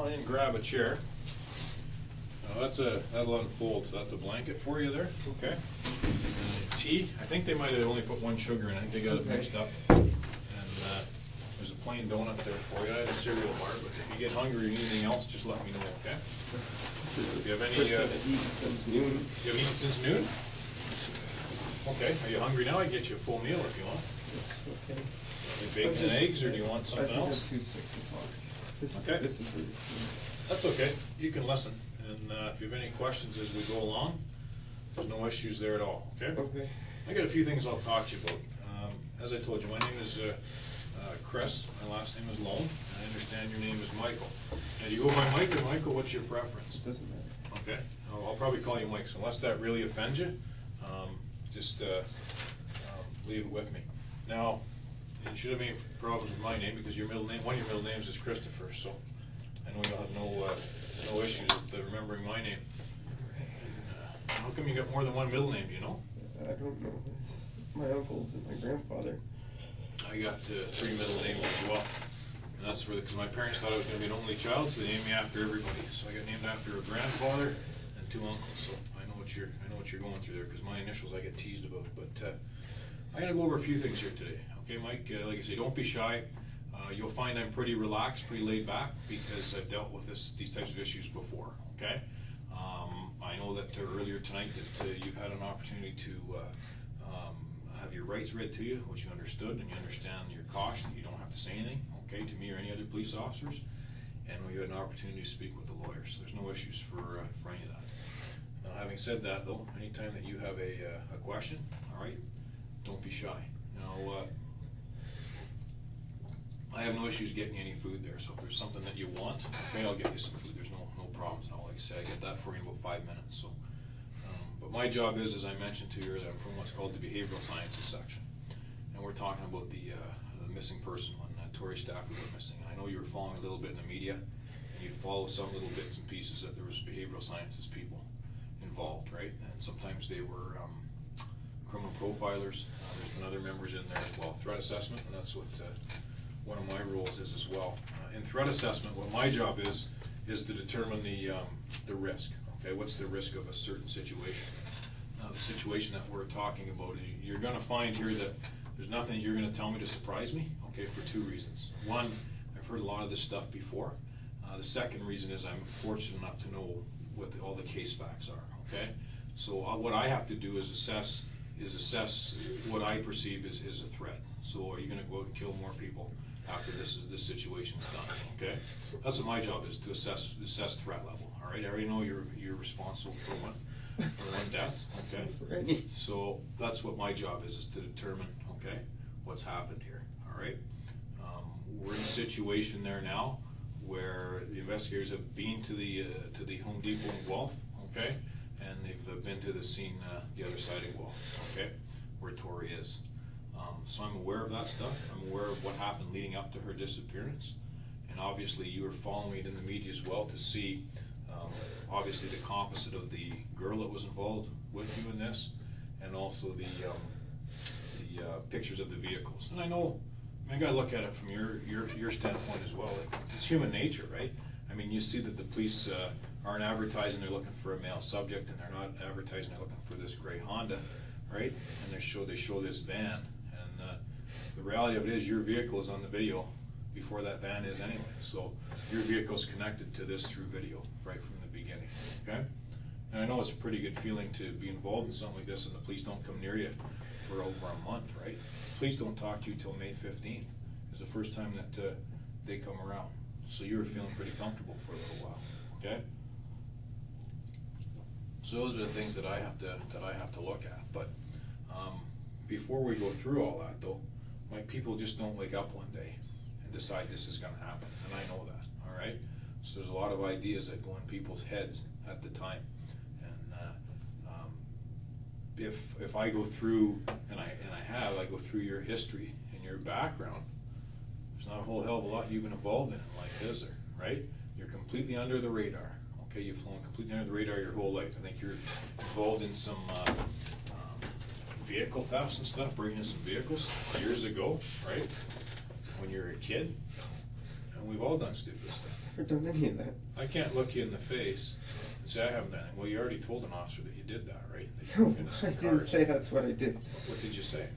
on in and grab a chair. Now that'll unfold, so that's a blanket for you there, okay? Tea, I think they might have only put one sugar in, I think they got it mixed up. And there's a plain donut there for you. I had a cereal bar, but if you get hungry or anything else, just let me know, okay? Do you have any, I've eaten since noon. you haven't eaten since noon? Okay, are you hungry now? I can get you a full meal if you want. Okay. Bacon and eggs, or do you want something I think else? I'm too sick to talk. Okay. This is ridiculous. That's okay, you can listen, and if you have any questions as we go along, there's no issues there at all, okay? Okay. I got a few things I'll talk to you about. As I told you, my name is Chris, my last name is Lone, and I understand your name is Michael. Now, do you go by Mike or Michael? What's your preference? It doesn't matter. Okay, I'll probably call you Mike, so unless that really offends you, just leave it with me. Now, you should have any problems with my name, because your middle name, one of your middle names is Christopher, so I know you'll have no issues with remembering my name. How come you got more than one middle name, do you know? I don't know. It's my uncles and my grandfather. I got 3 middle names as well, and that's because my parents thought I was going to be an only child, so they named me after everybody. So I got named after a grandfather and 2 uncles. So I know what you're going through there, because my initials I get teased about. But I'm going to go over a few things here today. Okay, Mike. Like I say, don't be shy. You'll find I'm pretty relaxed, pretty laid back, because I've dealt with these types of issues before. Okay. I know that earlier tonight that you've had an opportunity to have your rights read to you, which you understood, and you understand your caution. You don't have to say anything, okay, to me or any other police officers. And you had an opportunity to speak with the lawyers. So there's no issues for any of that. Now, having said that, though, anytime that you have a question, all right, don't be shy. Now, I have no issues getting you any food there. So if there's something that you want, okay, I'll get you some food. There's no problems at all. Like I say, I get that for you in about 5 minutes. So. But my job is, as I mentioned to you earlier, I'm from what's called the behavioral sciences section, and we're talking about the missing person when Tori Stafford went missing. And I know you were following a little bit in the media, and you'd follow some little bits and pieces that there was behavioral sciences people involved, right? And sometimes they were criminal profilers. There's been other members in there as well. Threat assessment, and that's what one of my roles is as well. In threat assessment, what my job is to determine the risk. Okay, what's the risk of a certain situation? The situation that we're talking about is you're going to find here that there's nothing you're going to tell me to surprise me, okay, for 2 reasons. One, I've heard a lot of this stuff before. The second reason is I'm fortunate enough to know what all the case facts are, okay? So what I have to do is assess what I perceive is a threat. So are you going to go out and kill more people after this situation is done, okay? That's what my job is, to assess threat level. All right, I already know you're responsible for one death, okay? So that's what my job is to determine, okay, what's happened here. All right, we're in a situation there now where the investigators have been to the Home Depot in Guelph, okay, and they've been to the scene the other side of Guelph, okay, where Tori is. So I'm aware of that stuff. I'm aware of what happened leading up to her disappearance, and obviously you were following it in the media as well to see. Obviously the composite of the girl that was involved with you in this, and also the pictures of the vehicles. And I know, I gotta look at it from your standpoint as well. Like, it's human nature, right? I mean, you see that the police aren't advertising they're looking for a male subject, and they're not advertising they're looking for this gray Honda, right? And they show this van, and the reality of it is your vehicle is on the video before that van is anyway. So your vehicle's connected to this through video right from the beginning, okay? And I know it's a pretty good feeling to be involved in something like this and the police don't come near you for over a month, right? Police don't talk to you till May 15th. It's the first time that they come around. So you were feeling pretty comfortable for a little while, okay? So those are the things that I have to look at. But before we go through all that, though, my people just don't wake up one day and decide this is going to happen, and I know that. All right. So there's a lot of ideas that go in people's heads at the time, and if I go through, and I go through your history and your background, there's not a whole hell of a lot you've been involved in life, is there? Right? You're completely under the radar. Okay, you've flown completely under the radar your whole life. I think you're involved in some vehicle thefts and stuff, bringing in some vehicles years ago, right? When you're a kid, and we've all done stupid stuff. never done any of that. I can't look you in the face and say I haven't done it. Well, you already told an officer that you did that, right? That you No, broke into some I didn't cars. say that's what I did. What did you say?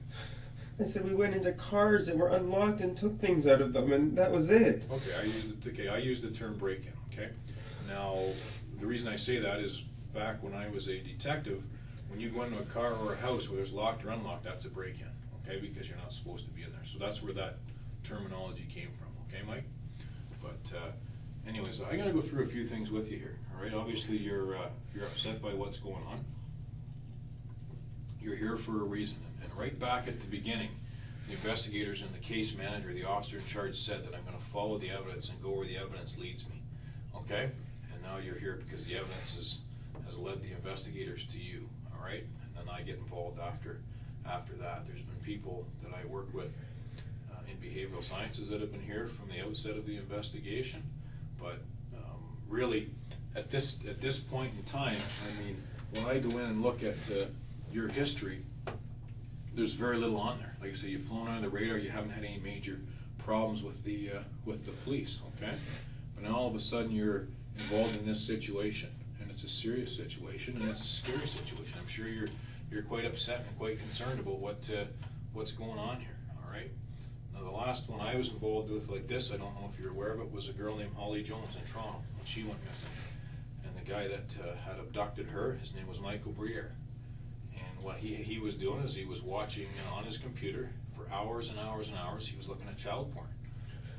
I said we went into cars that were unlocked and took things out of them, and that was it. Okay, I used the term break-in, okay? Now, the reason I say that is back when I was a detective, when you go into a car or a house where there's locked or unlocked, that's a break-in, okay? Because you're not supposed to be in there. So that's where that terminology came from, okay, Mike? But anyways, I'm gonna go through a few things with you here, all right? Obviously, you're upset by what's going on. You're here for a reason, and right back at the beginning, the investigators and the case manager, the officer in charge, said that I'm gonna follow the evidence and go where the evidence leads me, okay? And now you're here because the evidence has led the investigators to you, all right? And then I get involved after that. There's been people that I work with in behavioral sciences that have been here from the outset of the investigation, but really, at this point in time, I mean, when I go in and look at your history, there's very little on there. Like I say, you've flown under the radar, you haven't had any major problems with the police, okay? But now all of a sudden you're involved in this situation, and it's a serious situation, and it's a scary situation. I'm sure you're quite upset and quite concerned about what's going on here, all right? Now the last one I was involved with like this, I don't know if you're aware of it, was a girl named Holly Jones in Toronto, when she went missing. And the guy that had abducted her, his name was Michael Briere. And what he was doing is he was watching on his computer for hours and hours and hours. He was looking at child porn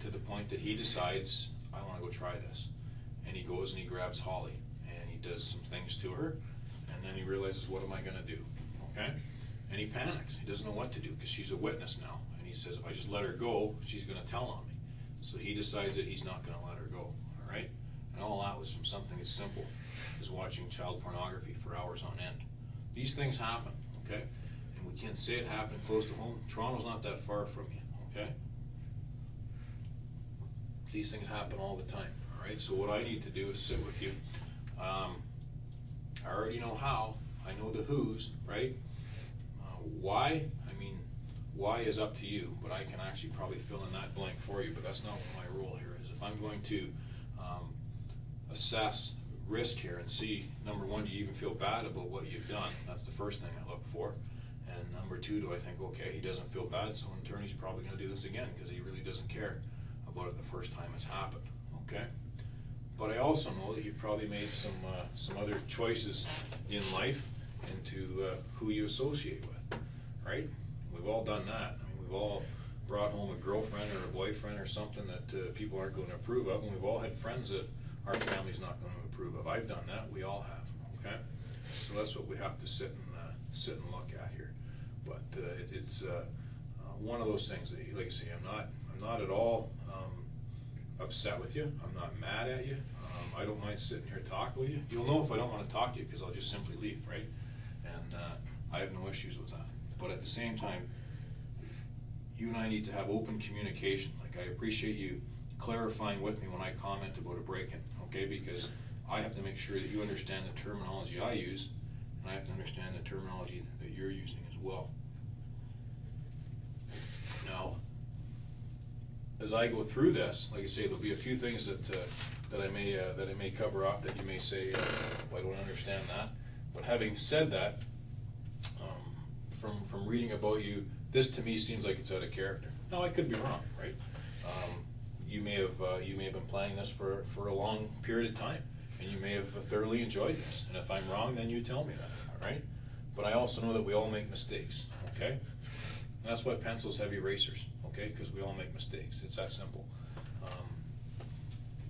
to the point that he decides, I want to go try this. And he goes and he grabs Holly and he does some things to her, and then he realizes, what am I going to do? Okay? And he panics. He doesn't know what to do because she's a witness now. And he says, if I just let her go, she's going to tell on me. So he decides that he's not going to let her go. All right? And all that was from something as simple as watching child pornography for hours on end. These things happen, okay? And we can't say it happened close to home. Toronto's not that far from you, okay? These things happen all the time, all right? So what I need to do is sit with you. I already know how. I know the who's, right? Why? I mean, why is up to you, but I can actually probably fill in that blank for you, but that's not what my role here is. If I'm going to assess risk here and see, number one, do you even feel bad about what you've done? That's the first thing I look for. And number two, do I think, okay, he doesn't feel bad, so in turn he's probably going to do this again because he really doesn't care about it the first time it's happened, okay? But I also know that you've probably made some other choices in life into who you associate with, right? We've all done that. I mean, we've all brought home a girlfriend or a boyfriend or something that people aren't going to approve of, and we've all had friends that our family's not going to approve of. I've done that. We all have. Okay, so that's what we have to sit and look at here. But it's one of those things that, like I say, I'm not at all upset with you. I'm not mad at you. I don't mind sitting here talking with you. You'll know if I don't want to talk to you because I'll just simply leave, right? And I have no issues with that. But at the same time, you and I need to have open communication. Like, I appreciate you clarifying with me when I comment about a break-in, okay? Because I have to make sure that you understand the terminology I use, and I have to understand the terminology that you're using as well. Now, as I go through this, like I say, there'll be a few things that I may cover off that you may say, I don't understand that. But having said that, from reading about you, this to me seems like it's out of character. Now, I could be wrong, right? You may have been planning this for a long period of time, and you may have thoroughly enjoyed this. And if I'm wrong, then you tell me that, all right? But I also know that we all make mistakes, okay? And that's why pencils have erasers, okay? Because we all make mistakes. It's that simple.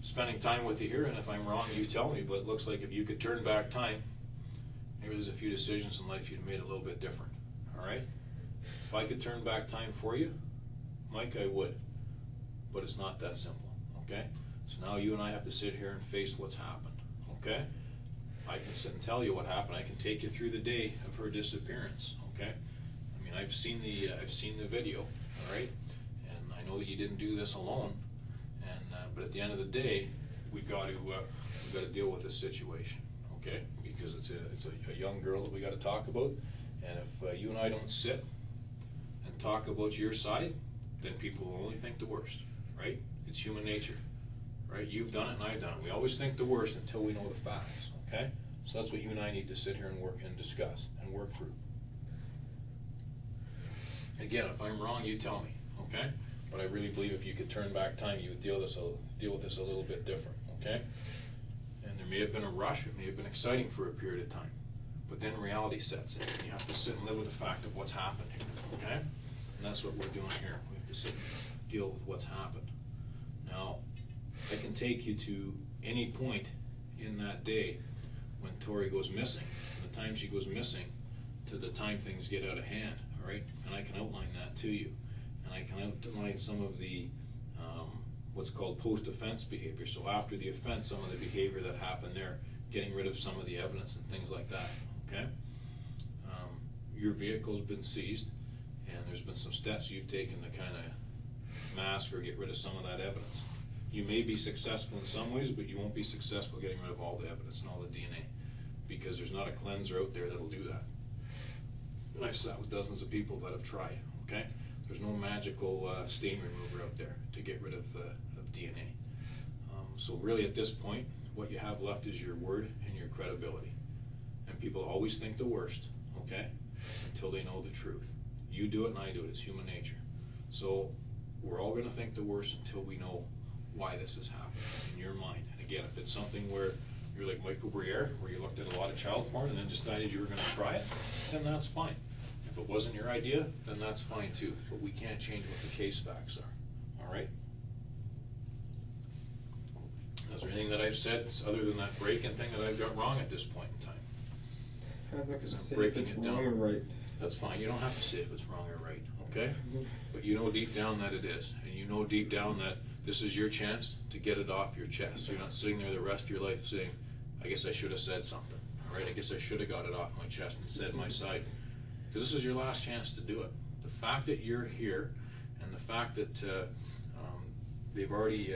Spending time with you here, and if I'm wrong, you tell me. But it looks like if you could turn back time, maybe there's a few decisions in life you'd made a little bit different, all right? If I could turn back time for you, Mike, I would. But it's not that simple, okay? So now you and I have to sit here and face what's happened, okay? I can sit and tell you what happened. I can take you through the day of her disappearance, okay? I mean, I've seen the video, all right? And I know that you didn't do this alone. And but at the end of the day, we got to deal with this situation, okay? Because it's a young girl that we got to talk about. And if you and I don't sit and talk about your side, then people will only think the worst, right? It's human nature. right? You've done it and I've done it. We always think the worst until we know the facts, okay? So that's what you and I need to sit here and work and discuss and work through. Again, if I'm wrong, you tell me, okay? But I really believe if you could turn back time, you would deal with this a little bit different, okay? And there may have been a rush, it may have been exciting for a period of time, but then reality sets in, and you have to sit and live with the fact of what's happened here, okay? And that's what we're doing here. We have to sit and deal with what's happened. Now, I can take you to any point in that day when Tori goes missing, from the time she goes missing to the time things get out of hand, all right? And I can outline that to you. And I can outline some of the, what's called post-offense behavior. So after the offense, some of the behavior that happened there, getting rid of some of the evidence and things like that, okay? Your vehicle's been seized, and there's been some steps you've taken to kind of mask or get rid of some of that evidence. You may be successful in some ways, but you won't be successful getting rid of all the evidence and all the DNA, because there's not a cleanser out there that'll do that. And I've sat with dozens of people that have tried, okay? There's no magical stain remover out there to get rid of DNA. So really at this point, what you have left is your word and your credibility. And people always think the worst, okay? Until they know the truth. You do it and I do it, it's human nature. So we're all gonna think the worst until we know why this has happened in your mind. And again, if it's something where you're like Michael Briere, where you looked at a lot of child porn and then decided you were gonna try it, then that's fine. If it wasn't your idea, then that's fine too. But we can't change what the case facts are, all right? Is there anything that I've said other than that break-in thing that I've got wrong at this point in time? I'm not Because gonna I'm say if breaking it's it wrong down. or right. That's fine, you don't have to say if it's wrong or right, okay? But you know deep down that it is, and you know deep down that this is your chance to get it off your chest. So you're not sitting there the rest of your life saying, I guess I should have said something, all right? I guess I should have got it off my chest and said my side. Because this is your last chance to do it. The fact that you're here, and the fact that they've already,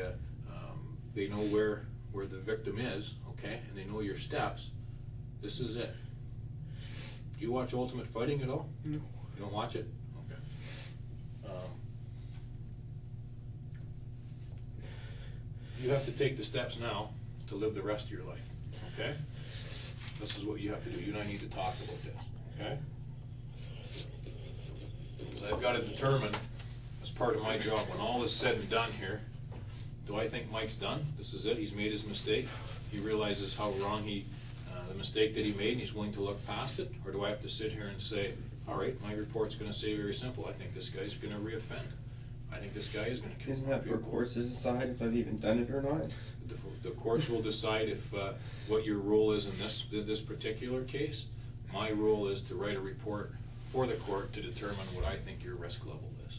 they know where the victim is, okay, and they know your steps, this is it. Do you watch Ultimate Fighting at all? No. You don't watch it? Okay. You have to take the steps now to live the rest of your life, okay? This is what you have to do. You and I need to talk about this, okay? So I've got to determine, as part of my job, when all is said and done here, do I think Mike's done? This is it, he's made his mistake, he realizes how wrong the mistake that he made, and he's willing to look past it? Or do I have to sit here and say, all right, my report's gonna say very simple, I think this guy's gonna reoffend. I think this guy is gonna kill. Isn't that for courts to decide if I've even done it or not? The courts will decide if, what your role is in this particular case. My role is to write a report for the court to determine what I think your risk level is.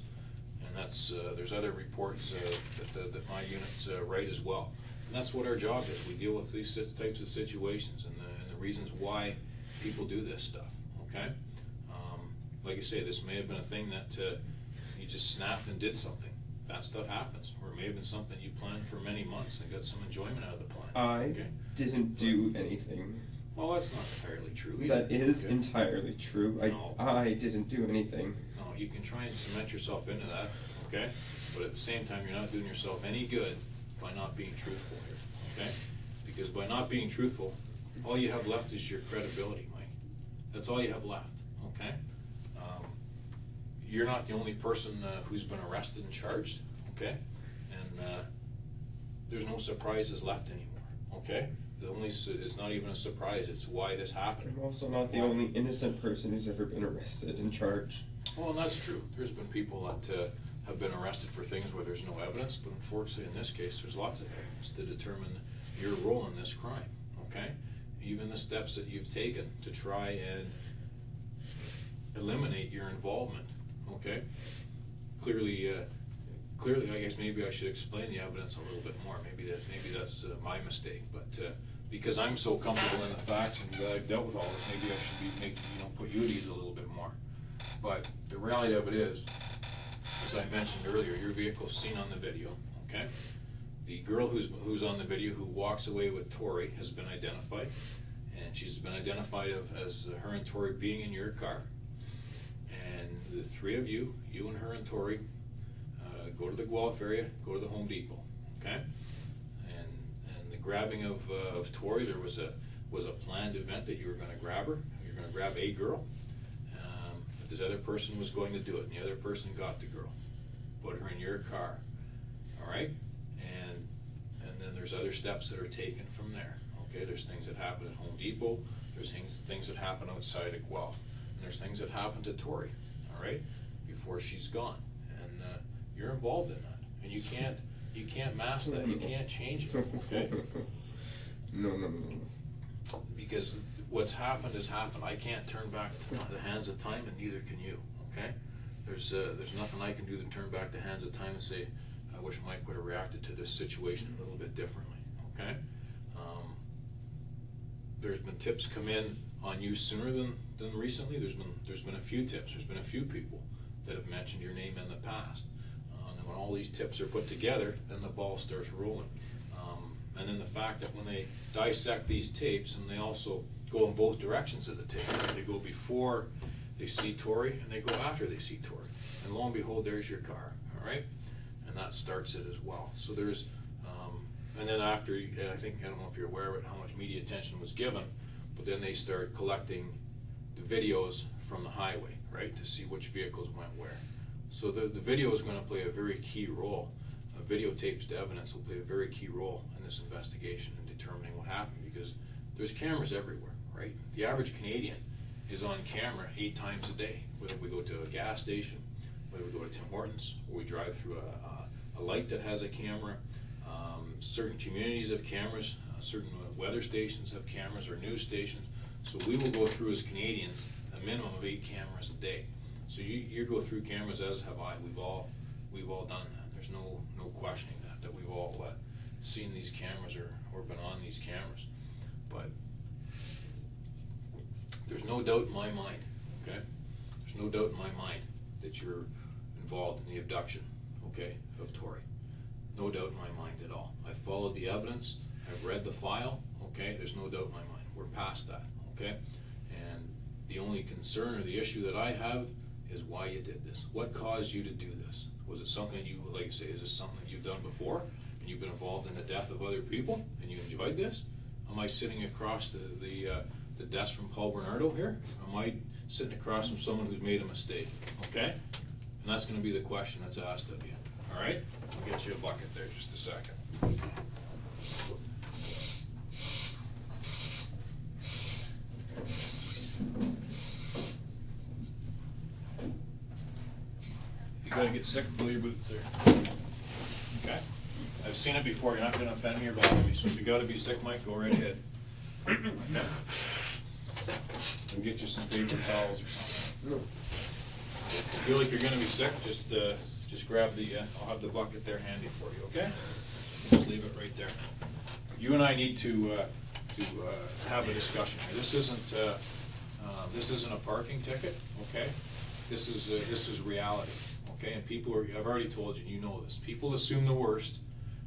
And that's, there's other reports that my units write as well. And that's what our job is. We deal with these types of situations and the reasons why people do this stuff, okay? Like I say, this may have been a thing that you just snapped and did something. That stuff happens. Or it may have been something you planned for many months and got some enjoyment out of the plan. I okay? didn't do anything. Well, that's not entirely true either. That is okay? entirely true. No. I didn't do anything. No, you can try and cement yourself into that, okay? But at the same time, you're not doing yourself any good by not being truthful here, okay? Because by not being truthful, all you have left is your credibility, Mike. That's all you have left, okay? You're not the only person who's been arrested and charged, okay? And there's no surprises left anymore, okay? It's not even a surprise, it's why this happened. I'm also not the only innocent person who's ever been arrested and charged. Well, and that's true. There's been people that have been arrested for things where there's no evidence, but unfortunately in this case, there's lots of evidence to determine your role in this crime, okay? Even the steps that you've taken to try and eliminate your involvement, okay? Clearly, I guess maybe I should explain the evidence a little bit more. Maybe that's my mistake, but because I'm so comfortable in the facts and that I've dealt with all this, maybe I should put you at ease a little bit more. But the reality of it is, as I mentioned earlier, your vehicle's seen on the video, okay? The girl who's on the video who walks away with Tori has been identified, and she's been identified as her and Tori being in your car. And the three of you and her and Tori, go to the Guelph area, go to the Home Depot, okay? grabbing of Tori, there was a planned event that you were going to grab her. You're going to grab a girl. But this other person was going to do it, and the other person got the girl, put her in your car. All right, and then there's other steps that are taken from there. Okay, there's things that happen at Home Depot. There's things that happen outside at Guelph. And there's things that happen to Tori. All right, before she's gone, and you're involved in that, and you can't mask that. You can't change it. Okay. No. Because what's happened has happened. I can't turn back the hands of time, and neither can you. Okay. There's nothing I can do to turn back the hands of time and say, I wish Mike would have reacted to this situation a little bit differently. Okay. There's been tips come in on you sooner than recently. There's been a few tips. There's been a few people that have mentioned your name in the past. And when all these tips are put together, then the ball starts rolling. And then the fact that when they dissect these tapes, and they also go in both directions of the tape, they go before they see Tori, and they go after they see Tori. And lo and behold, there's your car. All right, and that starts it as well. So there's. And then after, and I don't know if you're aware of it, how much media attention was given, but then they start collecting the videos from the highway, right, to see which vehicles went where. So the video is going to play a very key role. Videotapes to evidence will play a very key role in this investigation in determining what happened, because there's cameras everywhere, right? The average Canadian is on camera 8 times a day, whether we go to a gas station, whether we go to Tim Hortons, or we drive through a light that has a camera. Certain communities have cameras, certain weather stations have cameras, or news stations. So we will go through as Canadians a minimum of 8 cameras a day. So you go through cameras, as have I. We've all done that. There's no questioning that we've all seen these cameras or been on these cameras. But there's no doubt in my mind, okay? There's no doubt in my mind that you're involved in the abduction, okay, of Tori. No doubt in my mind at all. I've followed the evidence. I've read the file. Okay, there's no doubt in my mind. We're past that. Okay, and the only concern or the issue that I have is why you did this. What caused you to do this? Was it something you, like I say, is this something you've done before and you've been involved in the death of other people and you enjoyed this? Am I sitting across the desk from Paul Bernardo here? Am I sitting across from someone who's made a mistake? Okay, and that's going to be the question that's asked of you. All right, I'll get you a bucket there just a second. You gotta get sick, fill your boots there. Okay, I've seen it before. You're not gonna offend me or bother me. So if you gotta be sick, Mike, go right ahead. Okay. I'll get you some paper towels or something. If you feel like you're gonna be sick, just grab the, I'll have the bucket there handy for you, okay? Just leave it right there. You and I need to have a discussion here. This isn't a parking ticket, okay? This is reality, okay? And people are, I've already told you, you know this. People assume the worst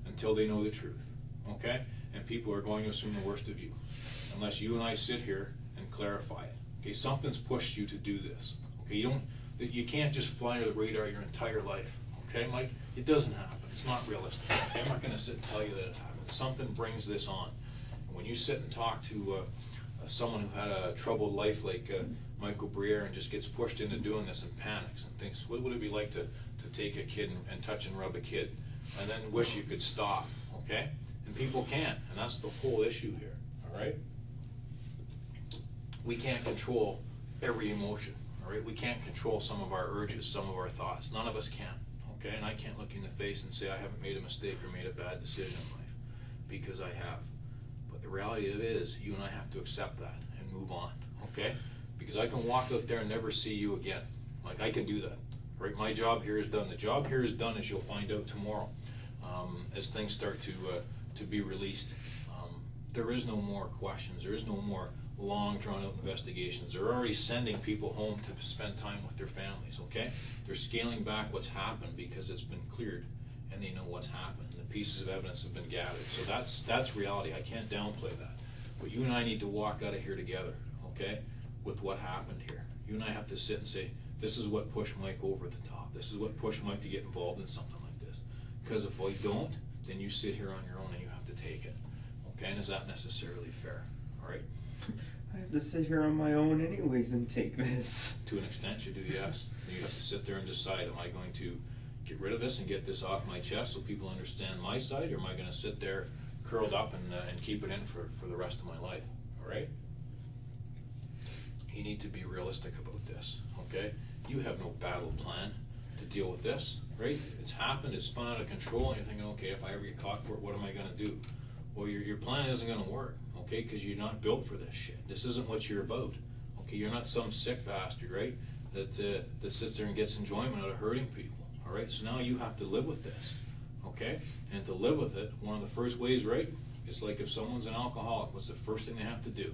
until they know the truth, okay? And people are going to assume the worst of you, unless you and I sit here and clarify it. Okay, something's pushed you to do this, okay? You can't just fly under the radar your entire life, okay, Mike? It doesn't happen. It's not realistic. Okay? I'm not going to sit and tell you that it happens. Something brings this on. And when you sit and talk to someone who had a troubled life like Michael Briere and just gets pushed into doing this and panics and thinks, what would it be like to take a kid and touch and rub a kid, and then wish you could stop, okay? And people can't, and that's the whole issue here, all right? We can't control every emotion. All right, we can't control some of our urges, some of our thoughts. None of us can, okay? And I can't look you in the face and say I haven't made a mistake or made a bad decision in life, because I have. But the reality of it is, you and I have to accept that and move on, okay? Because I can walk out there and never see you again. Like, I can do that, right? My job here is done. The job here is done, as you'll find out tomorrow, as things start to be released. There is no more questions. There is no more long drawn-out investigations. They're already sending people home to spend time with their families, okay? They're scaling back what's happened because it's been cleared and they know what's happened. And the pieces of evidence have been gathered. So that's reality. I can't downplay that. But you and I need to walk out of here together, okay, with what happened here. You and I have to sit and say, this is what pushed Mike over the top. This is what pushed Mike to get involved in something like this. Because if we don't, then you sit here on your own and you have to take it, Okay, and is that necessarily fair? All right. I have to sit here on my own anyways and take this. To an extent, you do, yes. You have to sit there and decide, am I going to get rid of this and get this off my chest so people understand my side, or am I going to sit there curled up and keep it in for the rest of my life? All right? You need to be realistic about this, okay? You have no battle plan to deal with this, right? It's happened, it's spun out of control, and you're thinking, okay, if I ever get caught for it, what am I going to do? Well, your plan isn't going to work, okay? Because you're not built for this shit. This isn't what you're about, okay? You're not some sick bastard, right? That sits there and gets enjoyment out of hurting people, all right? So now you have to live with this, okay? And to live with it, one of the first ways, right? It's like if someone's an alcoholic, what's the first thing they have to do?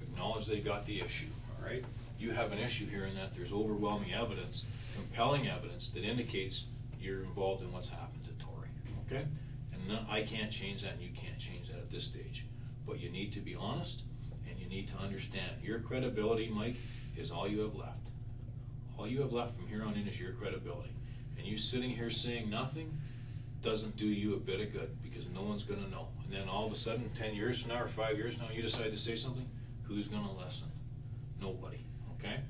Acknowledge they got the issue, all right? You have an issue here in that there's overwhelming evidence, compelling evidence that indicates you're involved in what's happened to Tori, okay? And I can't change that and you can't change that at this stage. But you need to be honest and you need to understand your credibility, Mike, is all you have left. All you have left from here on in is your credibility. And you sitting here saying nothing doesn't do you a bit of good because no one's going to know. And then all of a sudden, 10 years from now or 5 years from now, you decide to say something, who's going to listen? Nobody, okay?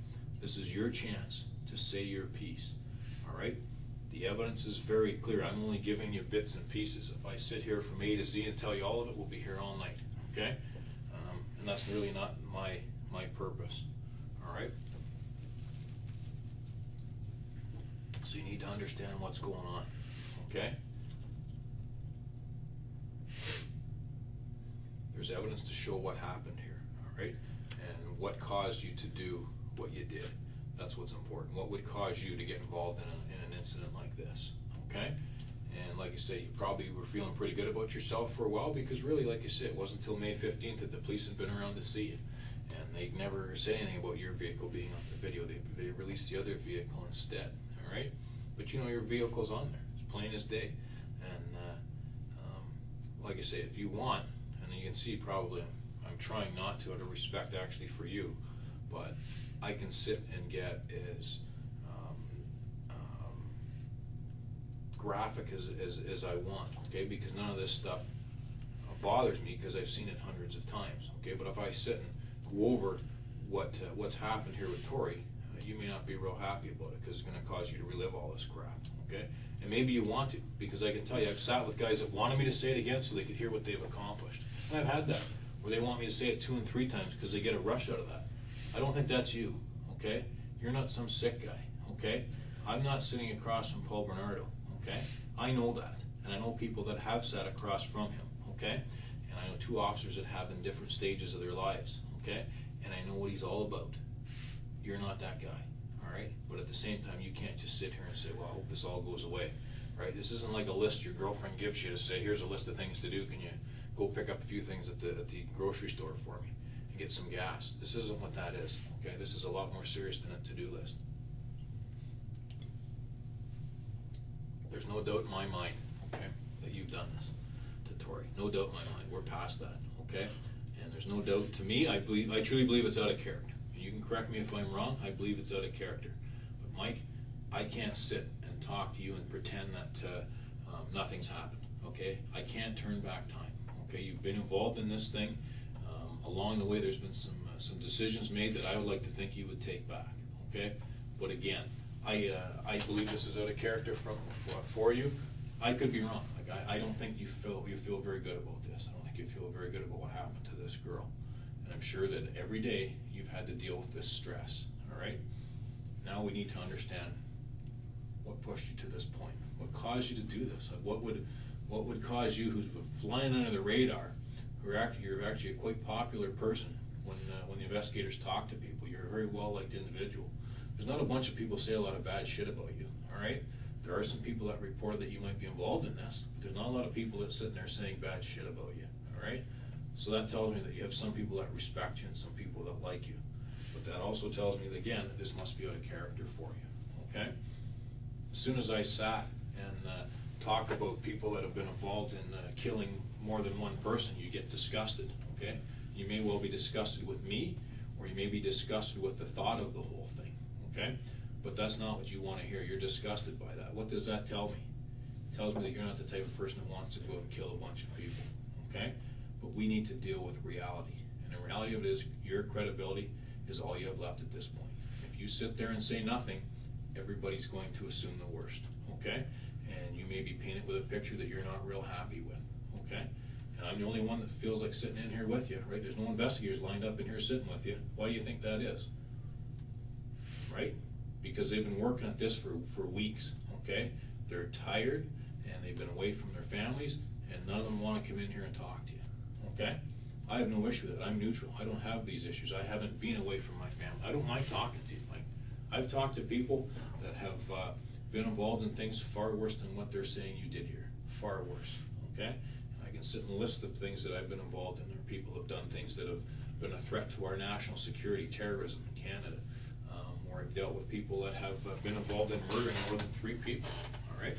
This is your chance to say your piece, all right? The evidence is very clear. I'm only giving you bits and pieces. If I sit here from A to Z and tell you all of it, we'll be here all night, okay? And that's really not my purpose, all right? So you need to understand what's going on, okay? There's evidence to show what happened here, all right? And what caused you to do what you did. That's what's important. What would cause you to get involved in an incident like this, okay? And like I say, you probably were feeling pretty good about yourself for a while because really, like you said, it wasn't until May 15th that the police had been around to see you. And they never said anything about your vehicle being on the video. They released the other vehicle instead, all right? But you know your vehicle's on there. It's plain as day. And like I say, if you want, and you can see probably I'm trying not to out of respect actually for you, but I can sit and get as graphic as I want, okay? Because none of this stuff bothers me because I've seen it hundreds of times, okay? But if I sit and go over what's happened here with Tori, you may not be real happy about it because it's going to cause you to relive all this crap, okay? And maybe you want to, because I can tell you I've sat with guys that wanted me to say it again so they could hear what they've accomplished. And I've had that, where they want me to say it 2 and 3 times because they get a rush out of that. I don't think that's you, okay? You're not some sick guy, okay? I'm not sitting across from Paul Bernardo, okay? I know that, and I know people that have sat across from him, okay? And I know 2 officers that have in different stages of their lives, okay? And I know what he's all about. You're not that guy, all right? But at the same time, you can't just sit here and say, well, I hope this all goes away, right? This isn't like a list your girlfriend gives you to say, here's a list of things to do. Can you go pick up a few things at the grocery store for me and get some gas? This isn't what that is, okay? This is a lot more serious than a to-do list. There's no doubt in my mind, okay, that you've done this to Tori. No doubt in my mind. We're past that, okay? And there's no doubt to me, I truly believe it's out of character. You can correct me if I'm wrong, I believe it's out of character. But Mike, I can't sit and talk to you and pretend that nothing's happened, okay? I can't turn back time, okay? You've been involved in this thing. Along the way, there's been some decisions made that I would like to think you would take back, okay? But again, I believe this is out of character for you. I could be wrong. Like, I don't think you feel very good about this. I don't think you feel very good about what happened to this girl. And I'm sure that every day you've had to deal with this stress, all right? Now we need to understand what pushed you to this point. What caused you to do this? Like what would cause you, who's flying under the radar, you're actually a quite popular person when the investigators talk to people. You're a very well-liked individual. There's not a bunch of people say a lot of bad shit about you, all right? There are some people that report that you might be involved in this, but there's not a lot of people that sitting there saying bad shit about you, all right? So that tells me that you have some people that respect you and some people that like you. But that also tells me, again, that this must be out of character for you, okay? As soon as I sat and talk about people that have been involved in killing more than one person, you get disgusted, okay? You may well be disgusted with me, or you may be disgusted with the thought of the whole thing, okay? But that's not what you want to hear. You're disgusted by that. What does that tell me? It tells me that you're not the type of person that wants to go out and kill a bunch of people, okay? But we need to deal with reality. And the reality of it is, your credibility is all you have left at this point. If you sit there and say nothing, everybody's going to assume the worst, okay? And you may be painted with a picture that you're not real happy with, okay? And I'm the only one that feels like sitting in here with you, right? There's no investigators lined up in here sitting with you. Why do you think that is? Right? Because they've been working at this for weeks, okay? They're tired, and they've been away from their families, and none of them want to come in here and talk to you, okay? I have no issue with it. I'm neutral. I don't have these issues. I haven't been away from my family. I don't mind talking to you. Like, I've talked to people that have been involved in things far worse than what they're saying you did here. Far worse, okay? And I can sit and list the things that I've been involved in. There are people who have done things that have been a threat to our national security, terrorism in Canada. Where I've dealt with people that have been involved in murdering more than 3 people, all right?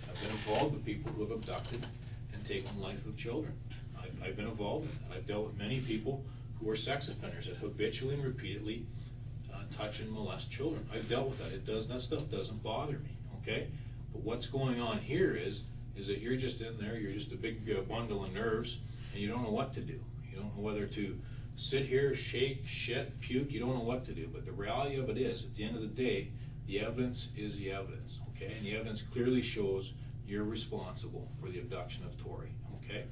I've been involved with people who have abducted and taken the life of children. I've been involved in that. I've dealt with many people who are sex offenders that habitually and repeatedly touch and molest children. I've dealt with that. That stuff doesn't bother me, okay? But what's going on here is that you're just in there, you're just a big bundle of nerves, and you don't know what to do. You don't know whether to sit here, shake, shit, puke, you don't know what to do. But the reality of it is, at the end of the day, the evidence is the evidence, okay? And the evidence clearly shows you're responsible for the abduction of Tori, okay?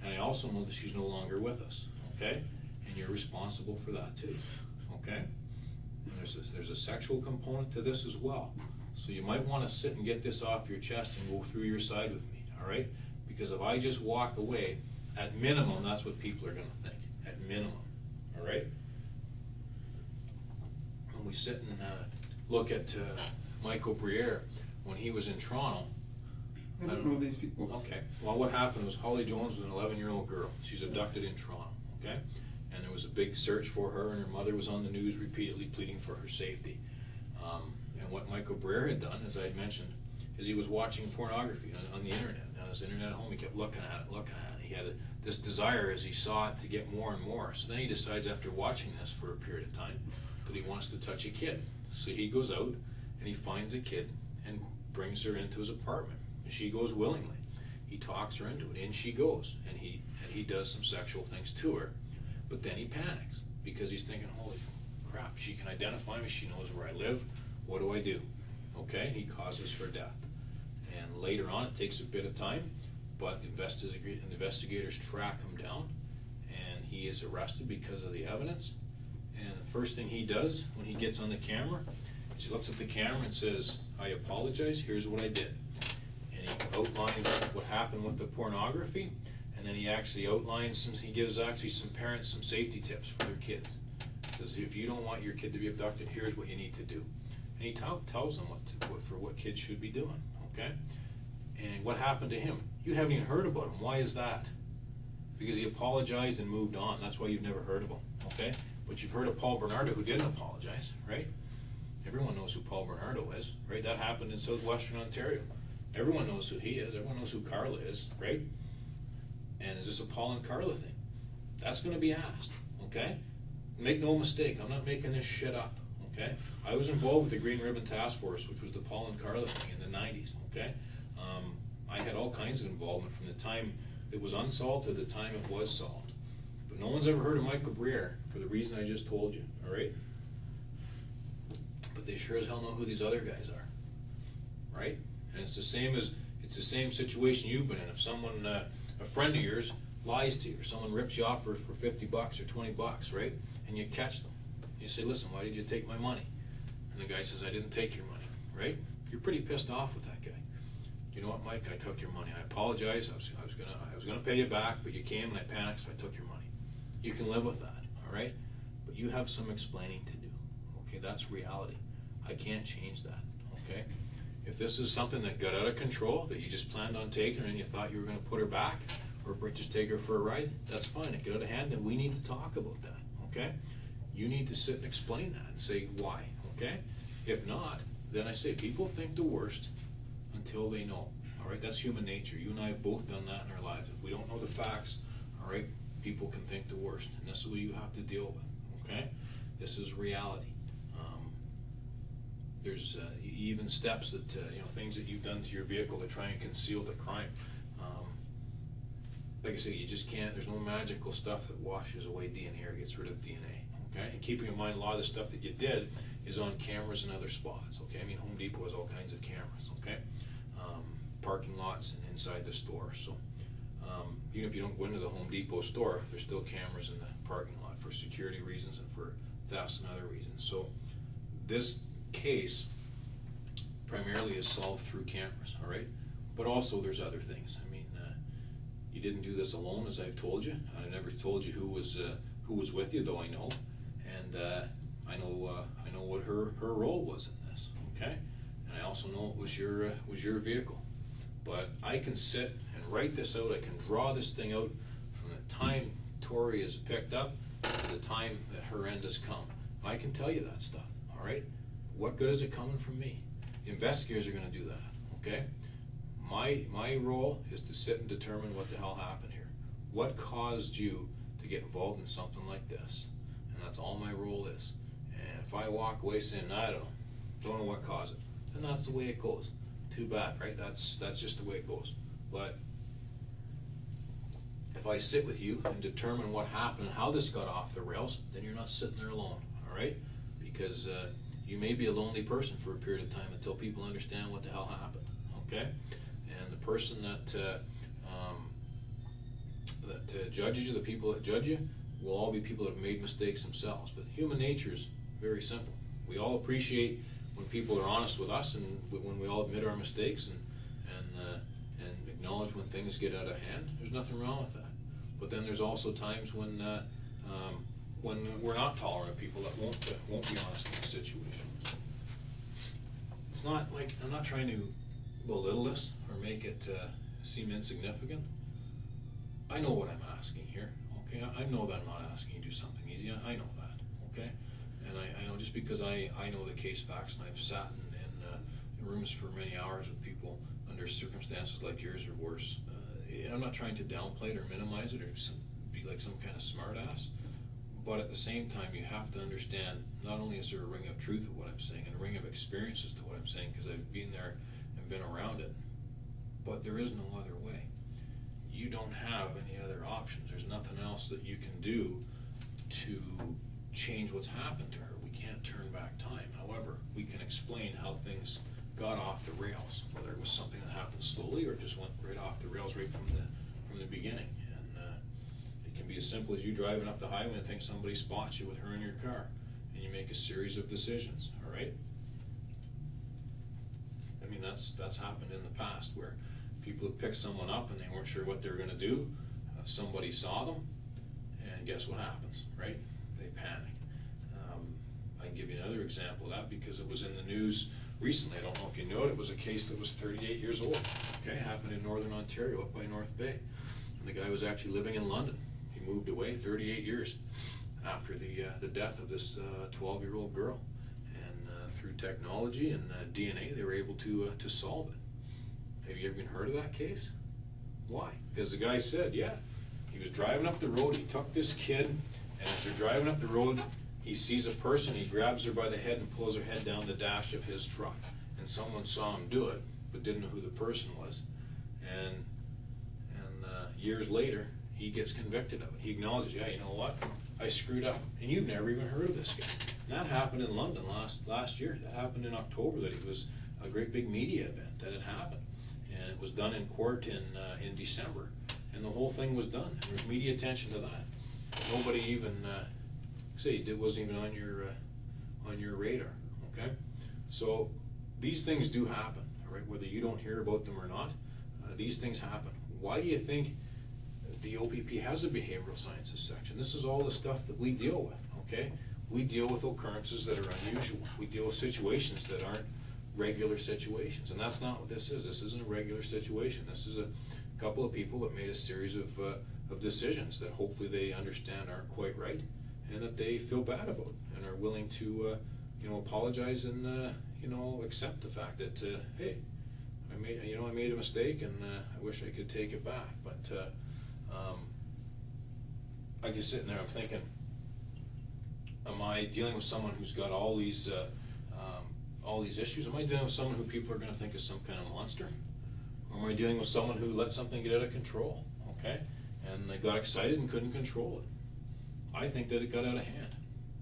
And I also know that she's no longer with us, okay? And you're responsible for that too, okay? And there's a sexual component to this as well. So you might want to sit and get this off your chest and go through your side with me, all right? Because if I just walk away, at minimum, that's what people are going to think, at minimum. All right. When we sit and look at Michael Briere when he was in Toronto. I don't know these people. Okay. Well, what happened was Holly Jones was an 11-year-old girl. She's abducted in Toronto. Okay. And there was a big search for her, and her mother was on the news repeatedly pleading for her safety. And what Michael Briere had done, as I had mentioned, is he was watching pornography on the internet. On his internet at home, he kept looking at it. He had this desire as he saw it to get more and more. So then he decides, after watching this for a period of time, that he wants to touch a kid. So he goes out and he finds a kid and brings her into his apartment. And she goes willingly. He talks her into it. In she goes. And he does some sexual things to her. But then he panics because he's thinking, holy crap, she can identify me. She knows where I live. What do I do? Okay, and he causes her death. And later on, it takes a bit of time, but the investigators track him down, and he is arrested because of the evidence. And the first thing he does when he gets on the camera is he looks at the camera and says, I apologize, here's what I did. And he outlines what happened with the pornography, and then he actually outlines, he gives actually some parents some safety tips for their kids. He says, if you don't want your kid to be abducted, here's what you need to do. And he tells them what kids should be doing, okay? And what happened to him? You haven't even heard about him. Why is that? Because he apologized and moved on. That's why you've never heard of him, okay? But you've heard of Paul Bernardo, who didn't apologize, right? Everyone knows who Paul Bernardo is, right? That happened in southwestern Ontario. Everyone knows who he is. Everyone knows who Carla is, right? And is this a Paul and Carla thing? That's going to be asked, okay? Make no mistake, I'm not making this shit up, okay? I was involved with the Green Ribbon Task Force, which was the Paul and Carla thing in the 90s, okay? I had all kinds of involvement from the time it was unsolved to the time it was solved. But no one's ever heard of Michael Briere for the reason I just told you, all right? But they sure as hell know who these other guys are, right? And it's the same situation you've been in. If someone, a friend of yours, lies to you, or someone rips you off for $50 or $20, right? And you catch them. You say, listen, why did you take my money? And the guy says, I didn't take your money, right? You're pretty pissed off with that guy. You know what, Mike? I took your money. I apologize. I was gonna pay you back, but you came and I panicked, so I took your money. You can live with that, all right? But you have some explaining to do. Okay, that's reality. I can't change that. Okay. If this is something that got out of control, that you just planned on taking her and you thought you were going to put her back, or just take her for a ride, that's fine. If it got out of hand, then we need to talk about that. Okay. You need to sit and explain that and say why. Okay. If not, then I say people think the worst until they know. All right, that's human nature. You and I have both done that in our lives. If we don't know the facts, all right, people can think the worst, and this is what you have to deal with. Okay, this is reality. There's even steps that things that you've done to your vehicle to try and conceal the crime. like I say, you just can't, there's no magical stuff that washes away DNA or gets rid of DNA, okay? And keeping in mind, a lot of the stuff that you did is on cameras and other spots, okay? I mean, Home Depot has all kinds of cameras, okay? Parking lots and inside the store, so even if you don't go into the Home Depot store, there's still cameras in the parking lot for security reasons and for thefts and other reasons. So this case primarily is solved through cameras, all right? But also there's other things. I mean, you didn't do this alone, as I've told you. I never told you who was with you, though I know, and I know what her role was in this, okay? And I also know it was your vehicle. But I can sit and write this out. I can draw this thing out from the time Tori is picked up to the time that her end has come. And I can tell you that stuff, all right? What good is it coming from me? The investigators are going to do that, okay? My role is to sit and determine what the hell happened here. What caused you to get involved in something like this? And that's all my role is. And if I walk away saying, I don't know what caused it, then that's the way it goes. Too bad, right? That's just the way it goes. But if I sit with you and determine what happened and how this got off the rails, then you're not sitting there alone, all right? Because you may be a lonely person for a period of time until people understand what the hell happened, okay? And the person that judges you, the people that judge you, will all be people that have made mistakes themselves. But human nature is very simple. We all appreciate when people are honest with us, and when we all admit our mistakes and acknowledge when things get out of hand. There's nothing wrong with that. But then there's also times when we're not tolerant of people that won't be honest in a situation. It's not like I'm not trying to belittle this or make it seem insignificant. I know what I'm asking here. Okay, I know that I'm not asking you to do something easy. I know that. Okay. And I know just because I know the case facts, and I've sat in rooms for many hours with people under circumstances like yours or worse. I'm not trying to downplay it or minimize it or be like some kind of smart ass, but at the same time you have to understand not only is there a ring of truth of what I'm saying and a ring of experiences to what I'm saying because I've been there and been around it, but there is no other way. You don't have any other options. There's nothing else that you can do to change what's happened to her. We can't turn back time. However, we can explain how things got off the rails, whether it was something that happened slowly or just went right off the rails right from the beginning. And it can be as simple as you driving up the highway and think somebody spots you with her in your car, and you make a series of decisions. All right. I mean, that's happened in the past where people have picked someone up and they weren't sure what they were going to do. Somebody saw them, and guess what happens, right? They panic. I can give you another example of that because it was in the news recently. I don't know if you know it. It was a case that was 38 years old. Okay, happened in Northern Ontario up by North Bay. And the guy was actually living in London. He moved away 38 years after the death of this 12-year-old girl. And through technology and DNA, they were able to solve it. Have you ever heard of that case? Why? Because the guy said, yeah, he was driving up the road, he took this kid, and as they're driving up the road, he sees a person, he grabs her by the head and pulls her head down the dash of his truck. And someone saw him do it, but didn't know who the person was. And years later, he gets convicted of it. He acknowledges, yeah, you know what, I screwed up. And you've never even heard of this guy. And that happened in London last year. That happened in October, that it was a great big media event that had happened. And it was done in court in December. And the whole thing was done. There was media attention to that. Nobody even, it wasn't even on your radar, okay? So these things do happen, all right? Whether you don't hear about them or not, these things happen. Why do you think the OPP has a behavioral sciences section? This is all the stuff that we deal with, okay? We deal with occurrences that are unusual. We deal with situations that aren't regular situations, and that's not what this is. This isn't a regular situation. This is a couple of people that made a series of decisions that hopefully they understand aren't quite right, and that they feel bad about, and are willing to apologize and accept the fact that hey, I made a mistake, and I wish I could take it back. But I just sitting there, I'm thinking, am I dealing with someone who's got all these issues? Am I dealing with someone who people are going to think is some kind of monster? Or am I dealing with someone who let something get out of control? Okay? and I got excited and couldn't control it. I think that it got out of hand.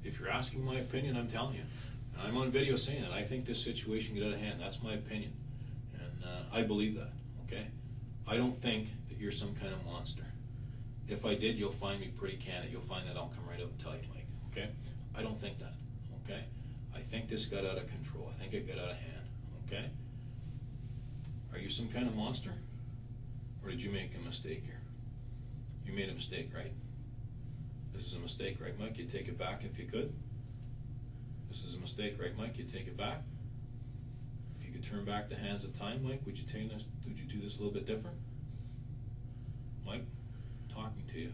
If you're asking my opinion, I'm telling you, and I'm on video saying it, I think this situation got out of hand. That's my opinion, and I believe that, okay? I don't think that you're some kind of monster. If I did, you'll find me pretty candid. You'll find that I'll come right out and tell you, Mike, okay? I don't think that, okay? I think this got out of control. I think it got out of hand, okay? Are you some kind of monster? Or did you make a mistake here? You made a mistake, right? This is a mistake, right, Mike? You'd take it back if you could? This is a mistake, right, Mike? You'd take it back? If you could turn back the hands of time, Mike, would you do this a little bit different? Mike, talking to you.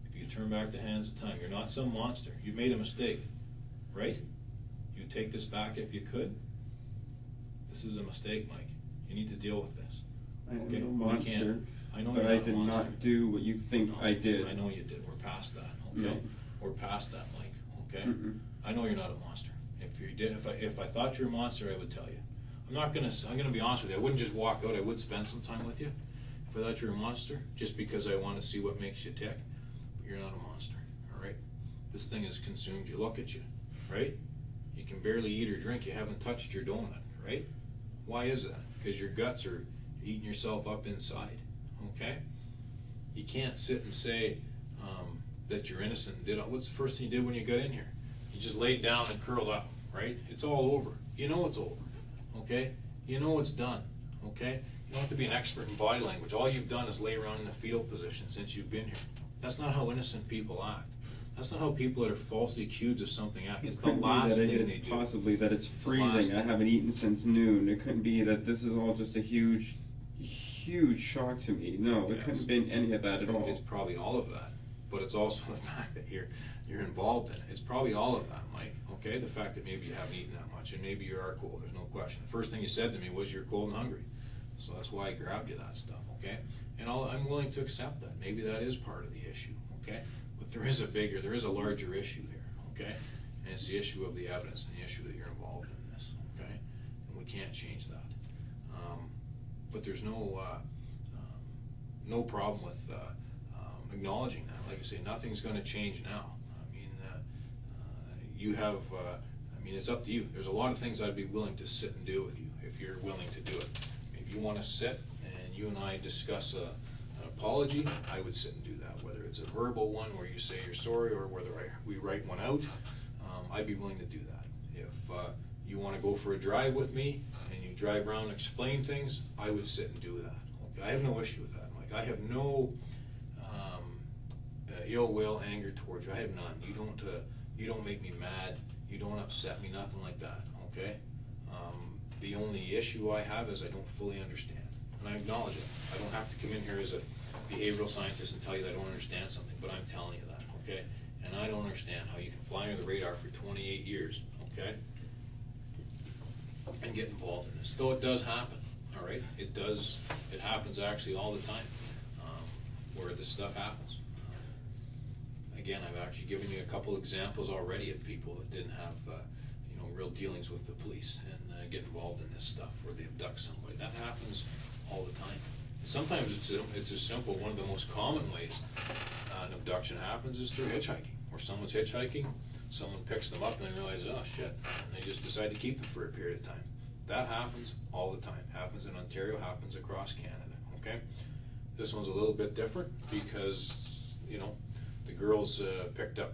If you could turn back the hands of time, you're not some monster. You made a mistake, right? You'd take this back if you could? This is a mistake, Mike. You need to deal with this. I am no monster, I know but you're I not a did monster. not do what you think No, I did. I know you did. We're past that, okay? No. We're past that, Mike, okay? Mm-mm. I know you're not a monster. If you did, if I thought you're a monster, I would tell you. I'm gonna be honest with you. I wouldn't just walk out. I would spend some time with you. If I thought you're a monster, just because I want to see what makes you tick. But you're not a monster, all right? This thing has consumed you. Look at you, right? You can barely eat or drink. You haven't touched your donut, right? Why is that? Because your guts are eating yourself up inside, okay? You can't sit and say that you're innocent. What's the first thing you did when you got in here? You just laid down and curled up, right? It's all over. You know it's over, okay? You know it's done, okay? You don't have to be an expert in body language. All you've done is lay around in the fetal position since you've been here. That's not how innocent people act. That's not how people that are falsely accused of something act. It's the Couldn't be last that thing it's they do. possibly that it's the last freezing. I thing. haven't eaten since noon. It couldn't be that this is all just a huge shock to me. No, it Yes. couldn't have been any of that at all. It's probably all of that, but it's also the fact that you're involved in it. It's probably all of that, Mike, okay? The fact that maybe you haven't eaten that much, and maybe you are cold, there's no question. The first thing you said to me was you're cold and hungry, so that's why I grabbed you that stuff, okay? And I'm willing to accept that. Maybe that is part of the issue, okay? But there is a larger issue here, okay? And it's the issue of the evidence and the issue that you're involved in this, okay? And we can't change that. But there's no problem with acknowledging that. Like I say, nothing's going to change now. I mean, you have. I mean, it's up to you. There's a lot of things I'd be willing to sit and do with you if you're willing to do it. If you want to sit and you and I discuss an apology, I would sit and do that. Whether it's a verbal one where you say you're sorry, or whether we write one out, I'd be willing to do that. If you want to go for a drive with me and you drive around and explain things, I would sit and do that. Okay, I have no issue with that, Mike. I have no ill will, anger towards you. I have none. You don't make me mad. You don't upset me. Nothing like that. Okay. The only issue I have is I don't fully understand, and I acknowledge it. I don't have to come in here as a behavioral scientist and tell you that I don't understand something, but I'm telling you that. Okay. And I don't understand how you can fly under the radar for 28 years. Okay. And get involved in this. Though it does happen, all right? It does, it happens actually all the time, where this stuff happens. Again, I've actually given you a couple examples already of people that didn't have, real dealings with the police and get involved in this stuff where they abduct somebody. That happens all the time. Sometimes it's as simple, one of the most common ways an abduction happens is through hitchhiking, where someone's hitchhiking, someone picks them up and they realize, oh shit, and they just decide to keep them for a period of time. That happens all the time. Happens in Ontario, happens across Canada, okay? This one's a little bit different because, the girls picked up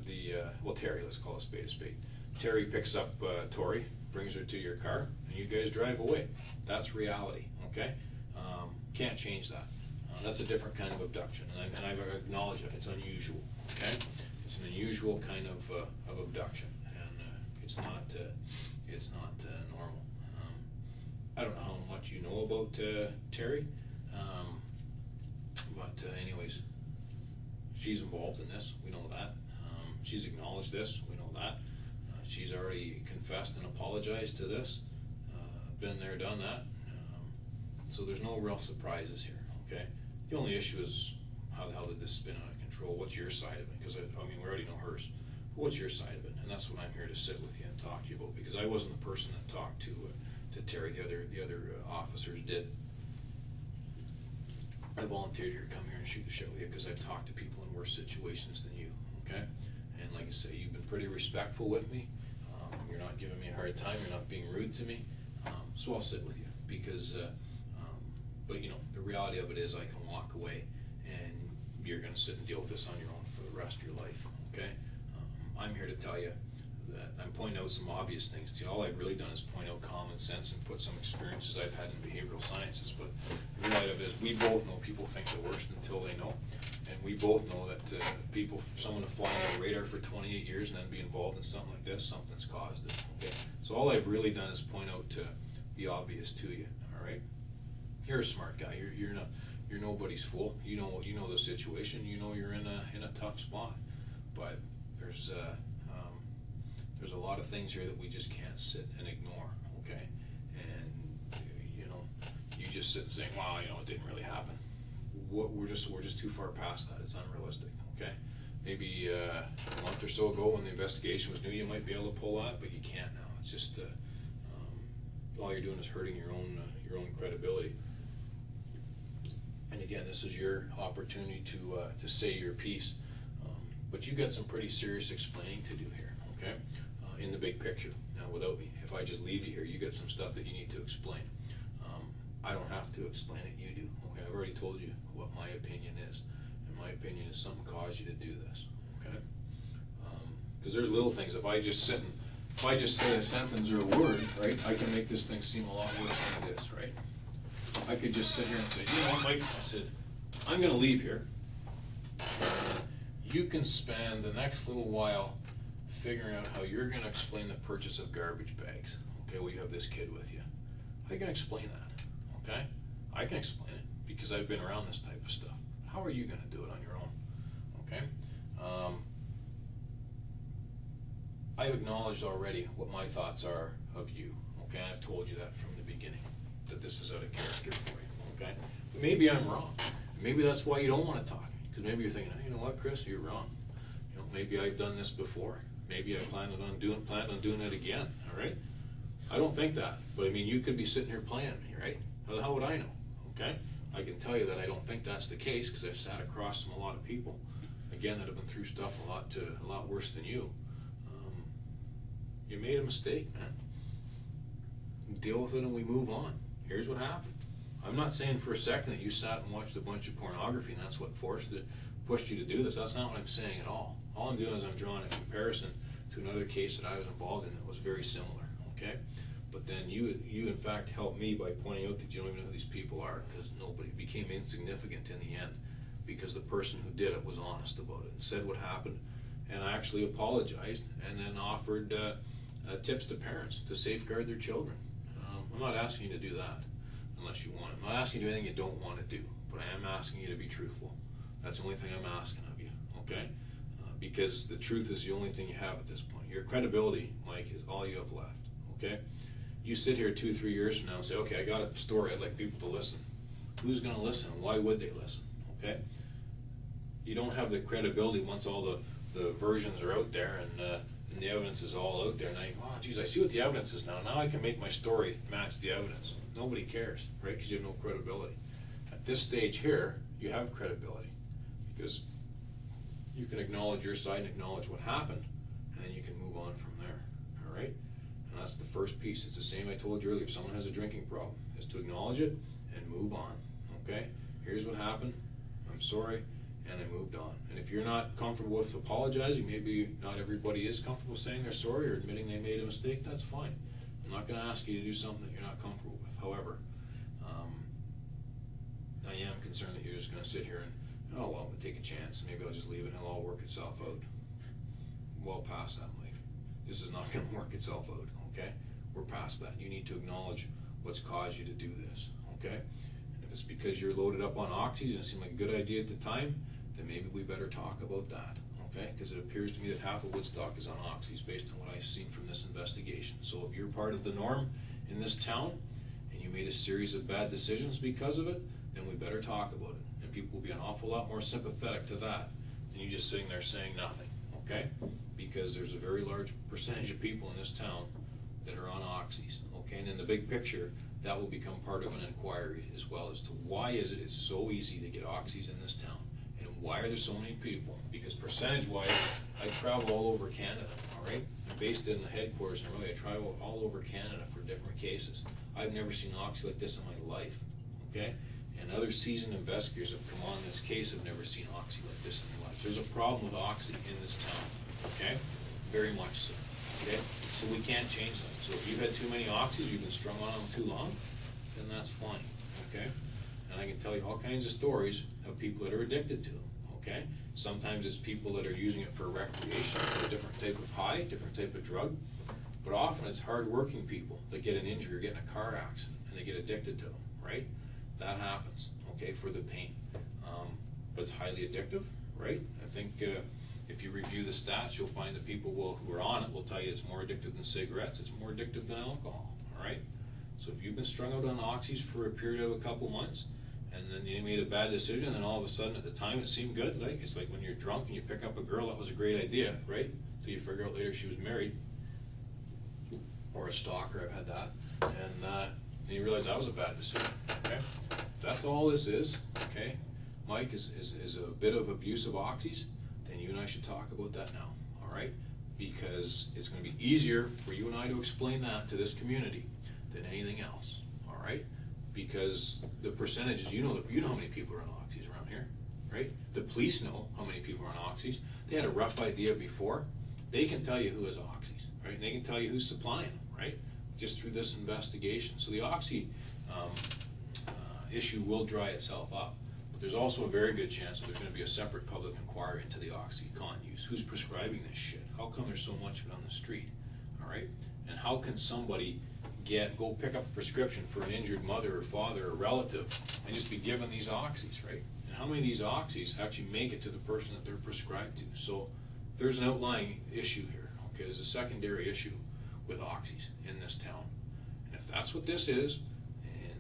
Terry, let's call a spade. Terry picks up Tori, brings her to your car, and you guys drive away. That's reality, okay? Can't change that. That's a different kind of abduction, and I acknowledge it. It's unusual, okay? It's an unusual kind of abduction, and it's not normal. I don't know how much you know about Terry, but anyways, she's involved in this. We know that. She's acknowledged this. We know that. She's already confessed and apologized to this. Been there, done that. So there's no real surprises here, okay? The only issue is how the hell did this spin out of control? What's your side of it? Because we already know hers. But what's your side of it? And that's what I'm here to sit with you and talk to you about, because I wasn't the person that talked to Terry. The other officers did. I volunteered here to come here and shoot the shit with you because I've talked to people in worse situations than you, okay? And like I say, you've been pretty respectful with me. You're not giving me a hard time, you're not being rude to me. So I'll sit with you because, but you know, the reality of it is I can walk away and you're gonna sit and deal with this on your own for the rest of your life, okay? I'm here to tell you that I'm pointing out some obvious things to you. All I've really done is point out common sense and put some experiences I've had in behavioral sciences, but the reality of it is we both know people think the worst until they know. And we both know that someone to fly on the radar for 28 years and then be involved in something like this, something's caused it, okay? So all I've really done is point out the obvious to you, all right? You're a smart guy, you're nobody's fool. You know the situation, you know you're in a tough spot, but there's a lot of things here that we just can't sit and ignore, okay? And you know, you just sit and say, wow, you know, it didn't really happen. We're just too far past that. It's unrealistic, okay? Maybe a month or so ago when the investigation was new, you might be able to pull that, but you can't now. It's just all you're doing is hurting your own credibility. And again, this is your opportunity to say your piece, but you got some pretty serious explaining to do here, okay? In the big picture. Now, without me, if I just leave you here, you got some stuff that you need to explain. I don't have to explain it, you do. Okay, I've already told you what my opinion is, and my opinion is something caused you to do this. Okay, because there's little things. If I just say a sentence or a word, right, I can make this thing seem a lot worse than it is, right? I could just sit here and say, you know what, Mike? I said, I'm going to leave here. You can spend the next little while figuring out how you're going to explain the purchase of garbage bags. Okay, well, you have this kid with you. How are you going to explain that? Okay, I can explain it because I've been around this type of stuff. How are you going to do it on your own? Okay, I've acknowledged already what my thoughts are of you. Okay, I've told you that from the beginning, that this is out of character for you. Okay, but maybe I'm wrong. Maybe that's why you don't want to talk, because maybe you're thinking, oh, you know what, Chris, you're wrong. You know, maybe I've done this before. Maybe I plan on doing it again. All right, I don't think that, but I mean, you could be sitting here playing me, right? How would I know? Okay, I can tell you that I don't think that's the case because I've sat across from a lot of people, again, that have been through stuff a lot worse than you. You made a mistake, man. Deal with it and we move on. Here's what happened. I'm not saying for a second that you sat and watched a bunch of pornography and that's what pushed you to do this. That's not what I'm saying at all. All I'm doing is I'm drawing a comparison to another case that I was involved in that was very similar, okay? But then you in fact helped me by pointing out that you don't even know who these people are, because nobody became insignificant in the end because the person who did it was honest about it and said what happened and actually apologized and then offered tips to parents to safeguard their children. I'm not asking you to do that unless you want it. I'm not asking you to do anything you don't want to do, but I am asking you to be truthful. That's the only thing I'm asking of you, okay? Because the truth is the only thing you have at this point. Your credibility, Mike, is all you have left, okay? You sit here 2-3 years from now and say, okay, I got a story, I'd like people to listen. Who's going to listen and why would they listen, okay? You don't have the credibility once all the versions are out there and the evidence is all out there. Now, oh, geez, I see what the evidence is now. Now I can make my story match the evidence. Nobody cares, right? Because you have no credibility. At this stage here, you have credibility because you can acknowledge your side and acknowledge what happened, and then you can move on from there, all right? And that's the first piece. It's the same I told you earlier. If someone has a drinking problem, is to acknowledge it and move on, okay? Here's what happened. I'm sorry, and I moved on. And if you're not comfortable with apologizing, maybe not everybody is comfortable saying they're sorry or admitting they made a mistake, that's fine. I'm not going to ask you to do something that you're not comfortable with. However, I am concerned that you're just going to sit here and, oh, well, we'll take a chance. Maybe I'll just leave it and it'll all work itself out. Well past that, Mike. This is not going to work itself out, okay? We're past that. You need to acknowledge what's caused you to do this, okay? And if it's because you're loaded up on oxys and it seemed like a good idea at the time, then maybe we better talk about that, okay? Because it appears to me that half of Woodstock is on oxys based on what I've seen from this investigation. So if you're part of the norm in this town and you made a series of bad decisions because of it, then we better talk about it. And people will be an awful lot more sympathetic to that than you just sitting there saying nothing, okay? Because there's a very large percentage of people in this town that are on oxys, okay? And in the big picture, that will become part of an inquiry as well as to why is it's so easy to get oxys in this town, and why are there so many people? Because percentage-wise, I travel all over Canada, all right? I'm based in the headquarters in Roy. I travel all over Canada for different cases. I've never seen oxy like this in my life, okay? And other seasoned investigators have come on this case have never seen oxy like this in their lives. There's a problem with oxy in this town, okay? Very much so, okay? So we can't change that. So if you've had too many oxys, you've been strung on them too long, then that's fine, okay? And I can tell you all kinds of stories of people that are addicted to them, okay? Sometimes it's people that are using it for recreation, for a different type of high, different type of drug. But often it's hard-working people that get an injury or get in a car accident and they get addicted to them, right? That happens, okay, for the pain. But it's highly addictive, right? I think if you review the stats, you'll find that people who are on it will tell you it's more addictive than cigarettes, it's more addictive than alcohol, all right? So if you've been strung out on oxys for a period of a couple months, and then you made a bad decision, and then all of a sudden at the time it seemed good, like it's like when you're drunk and you pick up a girl, that was a great idea, right? Till you figure out later she was married, or a stalker, I've had that, and you realize that was a bad decision, okay? If that's all this is, okay, Mike, is a bit of abuse of oxys, then you and I should talk about that now, all right? Because it's gonna be easier for you and I to explain that to this community than anything else, all right? Because the percentages, you know how many people are on oxys around here, right? The police know how many people are on oxys. They had a rough idea before. They can tell you who has oxys, right? And they can tell you who's supplying them, right? Just through this investigation. So the oxy issue will dry itself up. But there's also a very good chance that there's going to be a separate public inquiry into the OxyContin use. Who's prescribing this shit? How come there's so much of it on the street? All right? And how can somebody go pick up a prescription for an injured mother or father or relative and just be given these oxys, right? And how many of these oxys actually make it to the person that they're prescribed to? So there's an outlying issue here, okay? There's a secondary issue with oxys in this town. And if that's what this is, and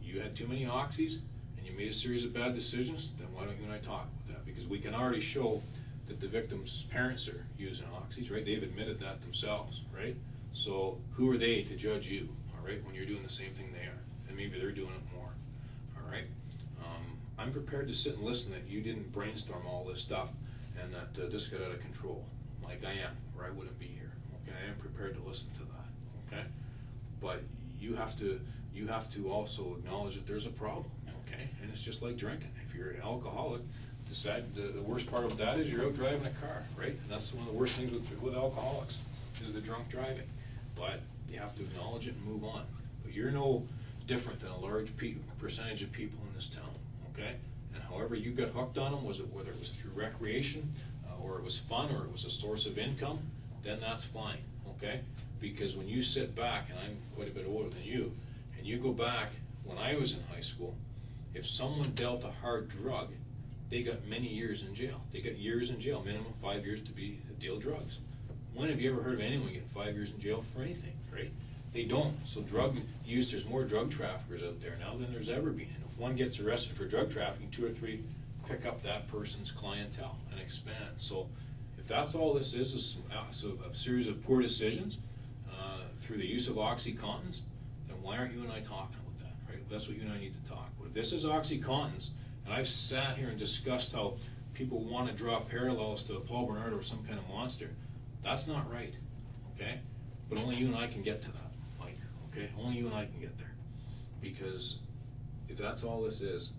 you had too many oxys, and you made a series of bad decisions, then why don't you and I talk about that? Because we can already show that the victim's parents are using oxys, right? They've admitted that themselves, right? So who are they to judge you, all right, when you're doing the same thing they are? And maybe they're doing it more, all right? I'm prepared to sit and listen that you didn't brainstorm all this stuff and that this got out of control, like I am, or I wouldn't be here, okay? I am prepared to listen to that, okay? But you have to also acknowledge that there's a problem, okay? And it's just like drinking. If you're an alcoholic, the worst part of that is you're out driving a car, right? And that's one of the worst things with alcoholics, is the drunk driving. But you have to acknowledge it and move on. But you're no different than a large percentage of people in this town, okay? And however you got hooked on them, whether it was through recreation, or it was fun, or it was a source of income, then that's fine, okay? Because when you sit back, and I'm quite a bit older than you, and you go back when I was in high school, if someone dealt a hard drug, they got many years in jail. They got years in jail, minimum 5 years to deal drugs. When have you ever heard of anyone getting 5 years in jail for anything, right? They don't. So drug use, there's more drug traffickers out there now than there's ever been. And if one gets arrested for drug trafficking, 2 or 3 pick up that person's clientele and expand. So if that's all this is a series of poor decisions through the use of OxyContins, then why aren't you and I talking about that, right? That's what you and I need to talk about. If this is OxyContins, and I've sat here and discussed how people want to draw parallels to Paul Bernard or some kind of monster, that's not right, okay? But only you and I can get to that, Mike, okay? Only you and I can get there. Because if that's all this is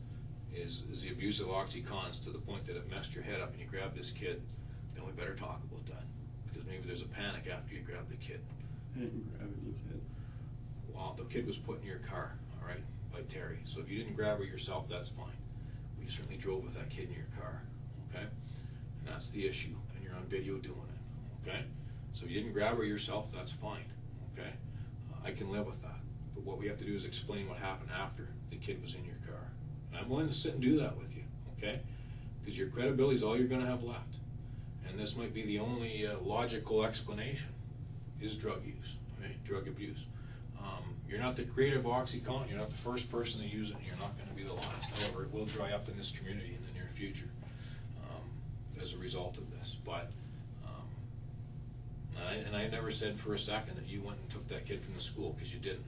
the abuse of OxyContins to the point that it messed your head up and you grabbed this kid, then we better talk about that. Because maybe there's a panic after you grab the kid. I didn't grab any kid. Well, the kid was put in your car, all right, by Terry. So if you didn't grab her yourself, that's fine. We certainly drove with that kid in your car, okay? And that's the issue, and you're on video doing it, okay? So if you didn't grab her yourself, that's fine, okay? I can live with that. But what we have to do is explain what happened after the kid was in your car. And I'm willing to sit and do that with you, okay? Because your credibility is all you're going to have left. And this might be the only logical explanation, is drug use, right? Drug abuse. You're not the creator of OxyContin, you're not the first person to use it, and you're not going to be the last. However, it will dry up in this community in the near future as a result of this. But, and I never said for a second that you went and took that kid from the school, because you didn't.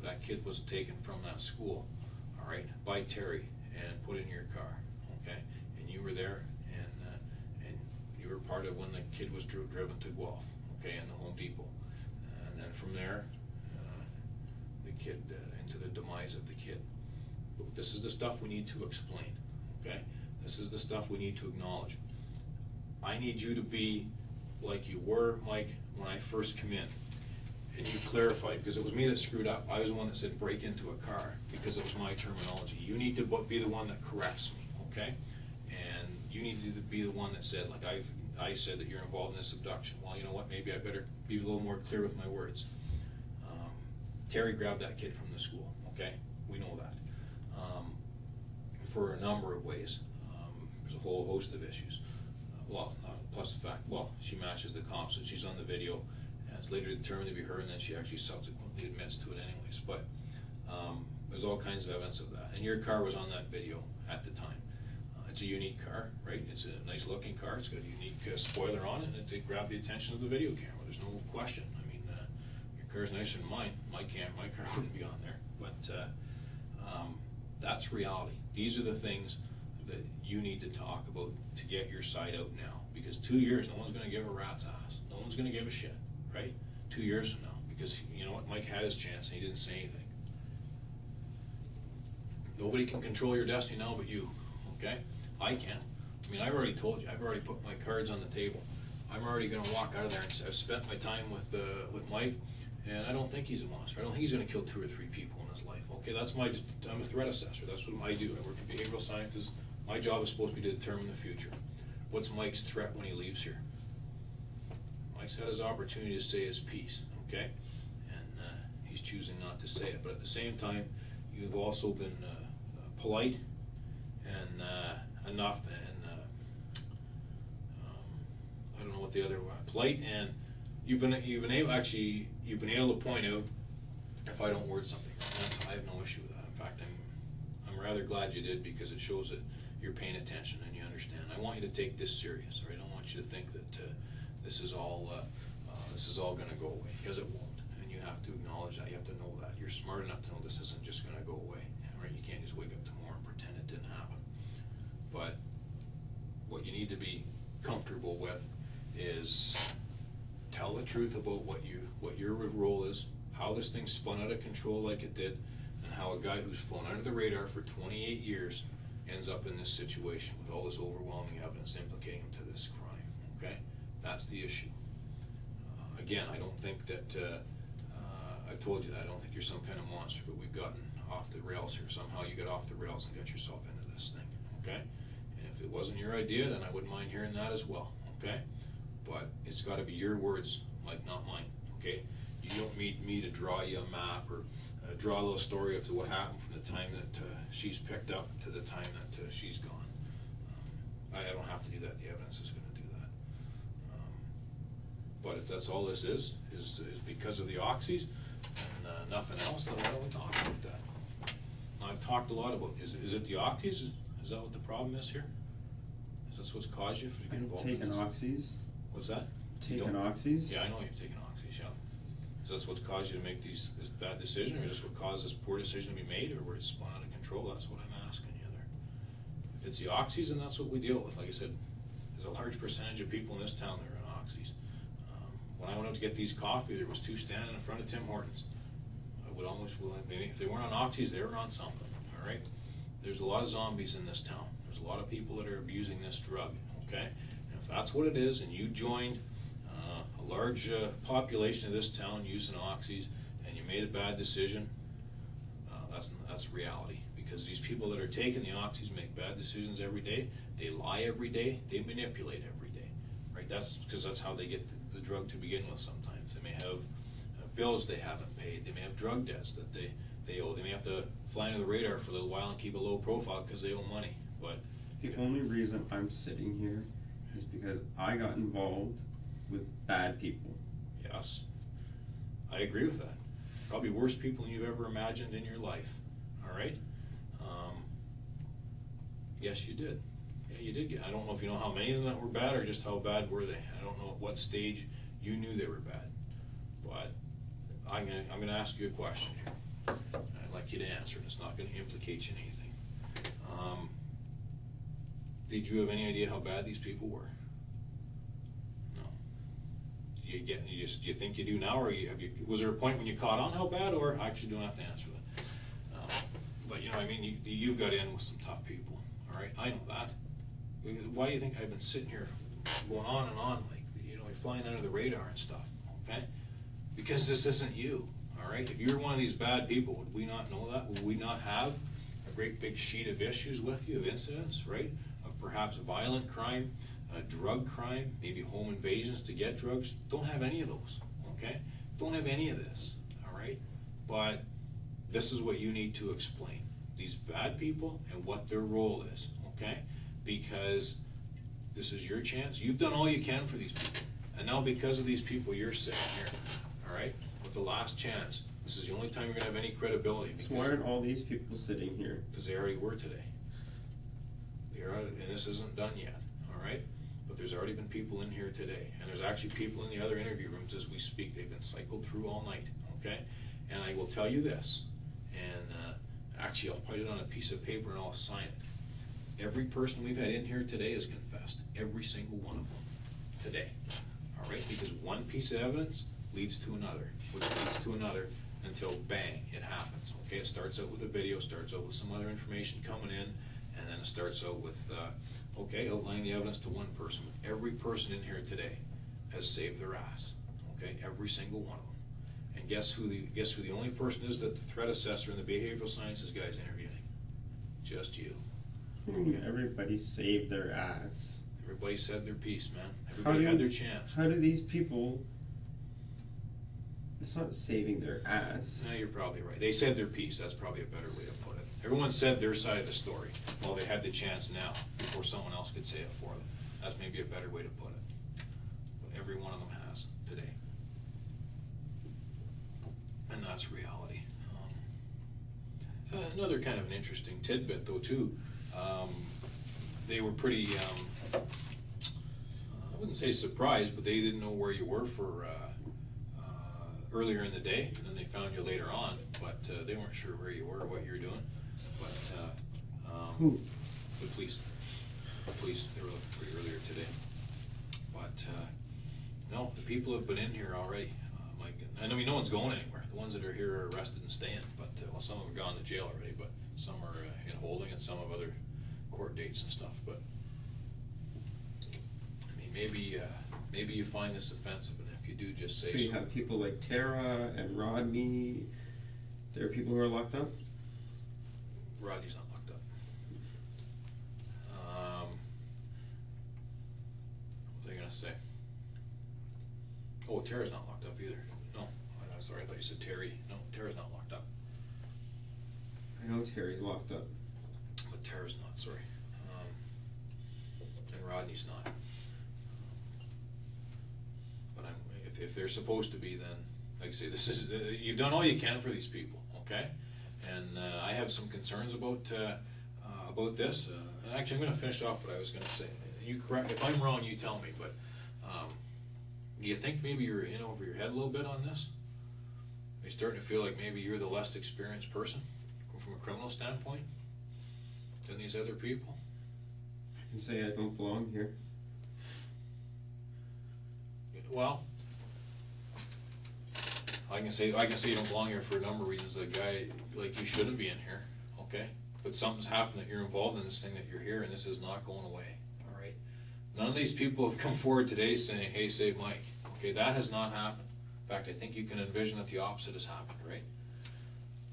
that kid was taken from that school, all right, by Terry and put in your car, okay? And you were there, and you were part of when the kid was driven to Guelph, okay, in the Home Depot. And then from there, the kid, into the demise of the kid. But this is the stuff we need to explain, okay? This is the stuff we need to acknowledge. I need you to be like you were, Mike, when I first come in. And you clarified, because it was me that screwed up. I was the one that said break into a car, because it was my terminology. You need to be the one that corrects me, okay? And you need to be the one that said, like I said that you're involved in this abduction. Well, you know what, maybe I better be a little more clear with my words. Terry grabbed that kid from the school, okay? We know that. For a number of ways. There's a whole host of issues. Plus the fact, she matches the comps, and she's on the video, and it's later determined to be her, and then she actually subsequently admits to it anyways. But there's all kinds of evidence of that. And your car was on that video at the time. It's a unique car, right? It's a nice looking car. It's got a unique spoiler on it, and it grabbed the attention of the video camera. There's no question. I mean, your car's nicer than mine. My car wouldn't be on there. But that's reality. These are the things that you need to talk about to get your side out now. Because 2 years, no one's going to give a rat's ass. No one's going to give a shit, right? 2 years from now. Because you know what? Mike had his chance and he didn't say anything. Nobody can control your destiny now but you, okay? I can. I mean, I've already told you. I've already put my cards on the table. I'm already going to walk out of there and say, I've spent my time with Mike, and I don't think he's a monster. I don't think he's going to kill 2 or 3 people in his life. Okay, I'm a threat assessor. That's what I do. I work in behavioral sciences. My job is supposed to be to determine the future. What's Mike's threat when he leaves here? Mike's had his opportunity to say his piece, okay? And he's choosing not to say it. But at the same time, you've also been polite and enough, and I don't know what the other word. Polite, and you've been able to point out if I don't word something wrong. I have no issue with that. In fact, I'm rather glad you did, because it shows that you're paying attention and you understand. I want you to take this serious. Right? I don't want you to think that this is all going to go away, because it won't. And you have to acknowledge that. You have to know that. You're smart enough to know this isn't just going to go away. Right? You can't just wake up tomorrow and pretend it didn't happen. But what you need to be comfortable with is tell the truth about what your role is, how this thing spun out of control like it did, and how a guy who's flown under the radar for 28 years ends up in this situation with all this overwhelming evidence implicating him to this crime, okay? That's the issue. Again, I don't think that, I've told you that, I don't think you're some kind of monster, but we've gotten off the rails here. Somehow you got off the rails and got yourself into this thing, okay? And if it wasn't your idea, then I wouldn't mind hearing that as well, okay? But it's got to be your words, Mike, not mine, okay? You don't need me to draw you a map or draw a little story of what happened from the time that she's picked up to the time that she's gone. I don't have to do that. The evidence is going to do that. But if that's all this is because of the oxys and nothing else, then why don't we talk about that? I've talked a lot about, is it the oxys? Is that what the problem is here? Is that what's caused you to get involved in this? Taken oxys. What's that? Taken oxys? Yeah, I know you've taken oxys, yeah. So that's what's caused you to make this bad decision, or just what caused this poor decision to be made, or where it's spun out of control? That's what I'm asking you there. If it's the oxys, then that's what we deal with. Like I said, there's a large percentage of people in this town that are on oxys. When I went out to get these coffee, there was 2 standing in front of Tim Hortons. I would almost, maybe if they weren't on oxys, they were on something, all right? There's a lot of zombies in this town. There's a lot of people that are abusing this drug, okay? And if that's what it is, and you joined a large population of this town using oxys, and you made a bad decision, that's reality. Because these people that are taking the oxys make bad decisions every day. They lie every day. They manipulate every day, right? That's because that's how they get the drug to begin with. Sometimes they may have bills they haven't paid. They may have drug debts that they owe. They may have to fly under the radar for a little while and keep a low profile because they owe money. But the only reason I'm sitting here is because I got involved with bad people. Yes, I agree with that. Probably worse people than you've ever imagined in your life. All right. Yes, you did. Yeah, you did. I don't know if you know how many of them that were bad, or just how bad were they. I don't know at what stage you knew they were bad. But I'm gonna ask you a question here. I'd like you to answer, and it's not gonna implicate you in anything. Did you have any idea how bad these people were? No. Do you think you do now, or was there a point when you caught on how bad, or I actually don't have to answer that? But you know what I mean, you've got in with some tough people, all right? I know that. Why do you think I've been sitting here going on and on, like, you know, you're flying under the radar and stuff, okay? Because this isn't you, all right? If you're one of these bad people, would we not know that? Would we not have a great big sheet of issues with you, of incidents, right? Of perhaps violent crime, drug crime, maybe home invasions to get drugs? Don't have any of those, okay? Don't have any of this, all right? But this is what you need to explain. These bad people and what their role is, okay? Because this is your chance. You've done all you can for these people. And now because of these people, you're sitting here, all right? With the last chance. This is the only time you're gonna have any credibility. So why aren't all these people sitting here? Because they already were today. And this isn't done yet, all right? But there's already been people in here today. And there's actually people in the other interview rooms as we speak. They've been cycled through all night, okay? And I will tell you this, and actually I'll put it on a piece of paper and I'll sign it. Every person we've had in here today has confessed. Every single one of them today, all right? Because one piece of evidence leads to another, which leads to another until bang, it happens, okay? It starts out with a video, starts out with some other information coming in, and then it starts out with, okay, outlining the evidence to one person. Every person in here today has saved their ass, okay? Every single one of them. And guess who the only person is that the threat assessor and the behavioral sciences guy's interviewing? Just you. Everybody saved their ass. Everybody said their piece, man. Everybody had their chance. How do these people... It's not saving their ass. No, you're probably right. They said their piece. That's probably a better way to put it. Everyone said their side of the story. Well, they had the chance now before someone else could say it for them. That's maybe a better way to put it. But every one of them has today. And that's reality. Another kind of an interesting tidbit, though, too. They were pretty, I wouldn't say surprised, but they didn't know where you were for earlier in the day, and then they found you later on, but they weren't sure where you were or what you were doing. But Who? The police. The police, they were looking for you earlier today. But no, the people have been in here already, Mike. And I mean, no one's going anywhere. The ones that are here are arrested and staying, but well, some of them have gone to jail already, but some are in holding, and some have other court dates and stuff. But I mean, maybe you find this offensive, and if you do, just say so. So you have people like Tara and Rodney. There are people who are locked up? Rodney's not locked up. What was I gonna say? Oh, Tara's not locked up either. No, I'm sorry, I thought you said Terry. No, Tara's not locked up. I know Terry's locked up. But Tara's not, sorry. And Rodney's not. But if they're supposed to be, then, like I say, this is, you've done all you can for these people, okay? And I have some concerns about this. And actually, I'm going to finish off what I was going to say. You correct, if I'm wrong, you tell me, but do you think maybe you're in over your head a little bit on this? Are you starting to feel like maybe you're the less experienced person from a criminal standpoint than these other people? I can say I don't belong here. Well, I can say you don't belong here for a number of reasons. A guy like you shouldn't be in here, okay? But something's happened that you're involved in this thing, that you're here, and this is not going away, all right? None of these people have come forward today saying, hey, save Mike. Okay, that has not happened. In fact, I think you can envision that the opposite has happened, right?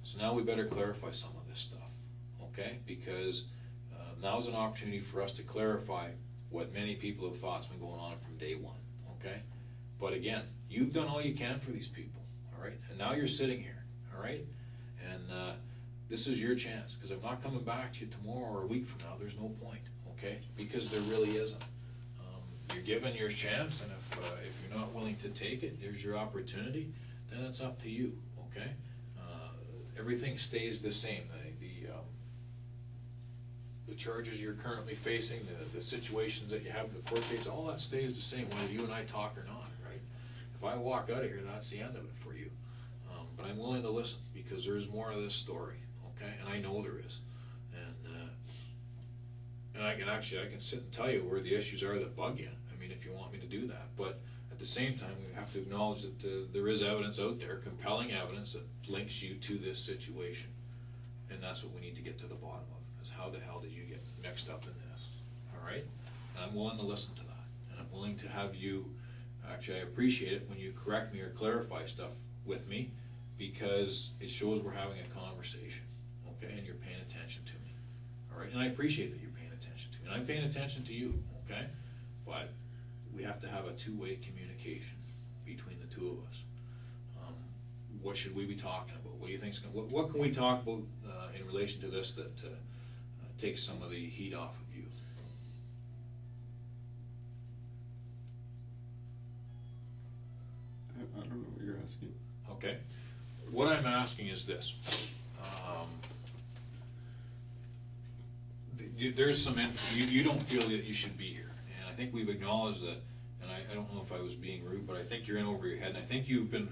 So now we better clarify some of this stuff, okay? Because now's an opportunity for us to clarify what many people have thought's been going on from day one, okay? But again, you've done all you can for these people, all right? And now you're sitting here, all right? And this is your chance, because I'm not coming back to you tomorrow or a week from now. There's no point, okay? Because there really isn't. You're given your chance, and if you're not willing to take it, there's your opportunity, then it's up to you, okay? Everything stays the same. The charges you're currently facing, the situations that you have, the court dates, all that stays the same, whether you and I talk or not, right? If I walk out of here, that's the end of it for you. But I'm willing to listen, because there's more to this story, okay? And I know there is. And I can sit and tell you where the issues are that bug you, I mean, if you want me to do that. But at the same time, we have to acknowledge that there is evidence out there, compelling evidence that links you to this situation. And that's what we need to get to the bottom of, is how the hell did you get mixed up in this, all right? And I'm willing to listen to that, and I'm willing to have you, actually I appreciate it when you correct me or clarify stuff with me, because it shows we're having a conversation, okay, and you're paying attention to me, all right? And I appreciate that you're paying attention to me, and I'm paying attention to you, okay? But we have to have a two-way communication between the two of us. What should we be talking about? What do you think's what can we talk about in relation to this that takes some of the heat off of you? I don't know what you're asking. Okay. What I'm asking is this. There's some you don't feel that you should be here, and I think we've acknowledged that, and I don't know if I was being rude, but I think you're in over your head, and I think you've been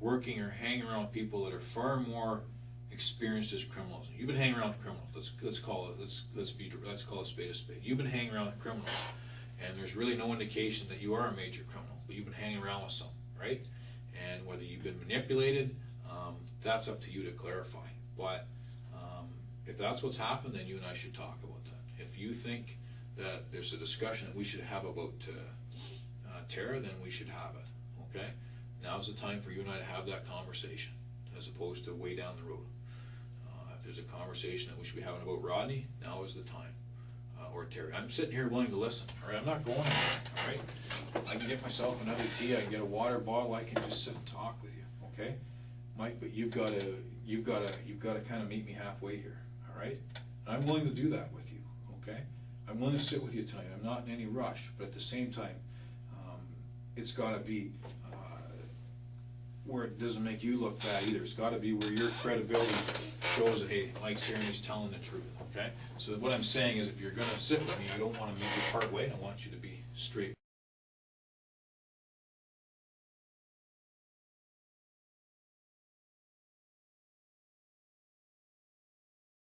working or hanging around with people that are far more experienced as criminals. You've been hanging around with criminals. Let's call a spade a spade. You've been hanging around with criminals, and there's really no indication that you are a major criminal, but you've been hanging around with some, right? And whether you've been manipulated, that's up to you to clarify. But if that's what's happened, then you and I should talk about that. If you think that there's a discussion that we should have about Tara, then we should have it, okay? Now's the time for you and I to have that conversation, as opposed to way down the road. If there's a conversation that we should be having about Rodney, now is the time. Or Terry. I'm sitting here willing to listen, all right? I'm not going anywhere, all right? I can get myself another tea, I can get a water bottle, I can just sit and talk with you, okay? Mike, but you've got to kind of meet me halfway here, all right? And I'm willing to do that with you, okay? I'm willing to sit with you tonight. I'm not in any rush, but at the same time, it's got to be where it doesn't make you look bad either. It's got to be where your credibility shows that, hey, Mike's here and he's telling the truth, okay? So what I'm saying is, if you're going to sit with me, I don't want to make you part way. I want you to be straight.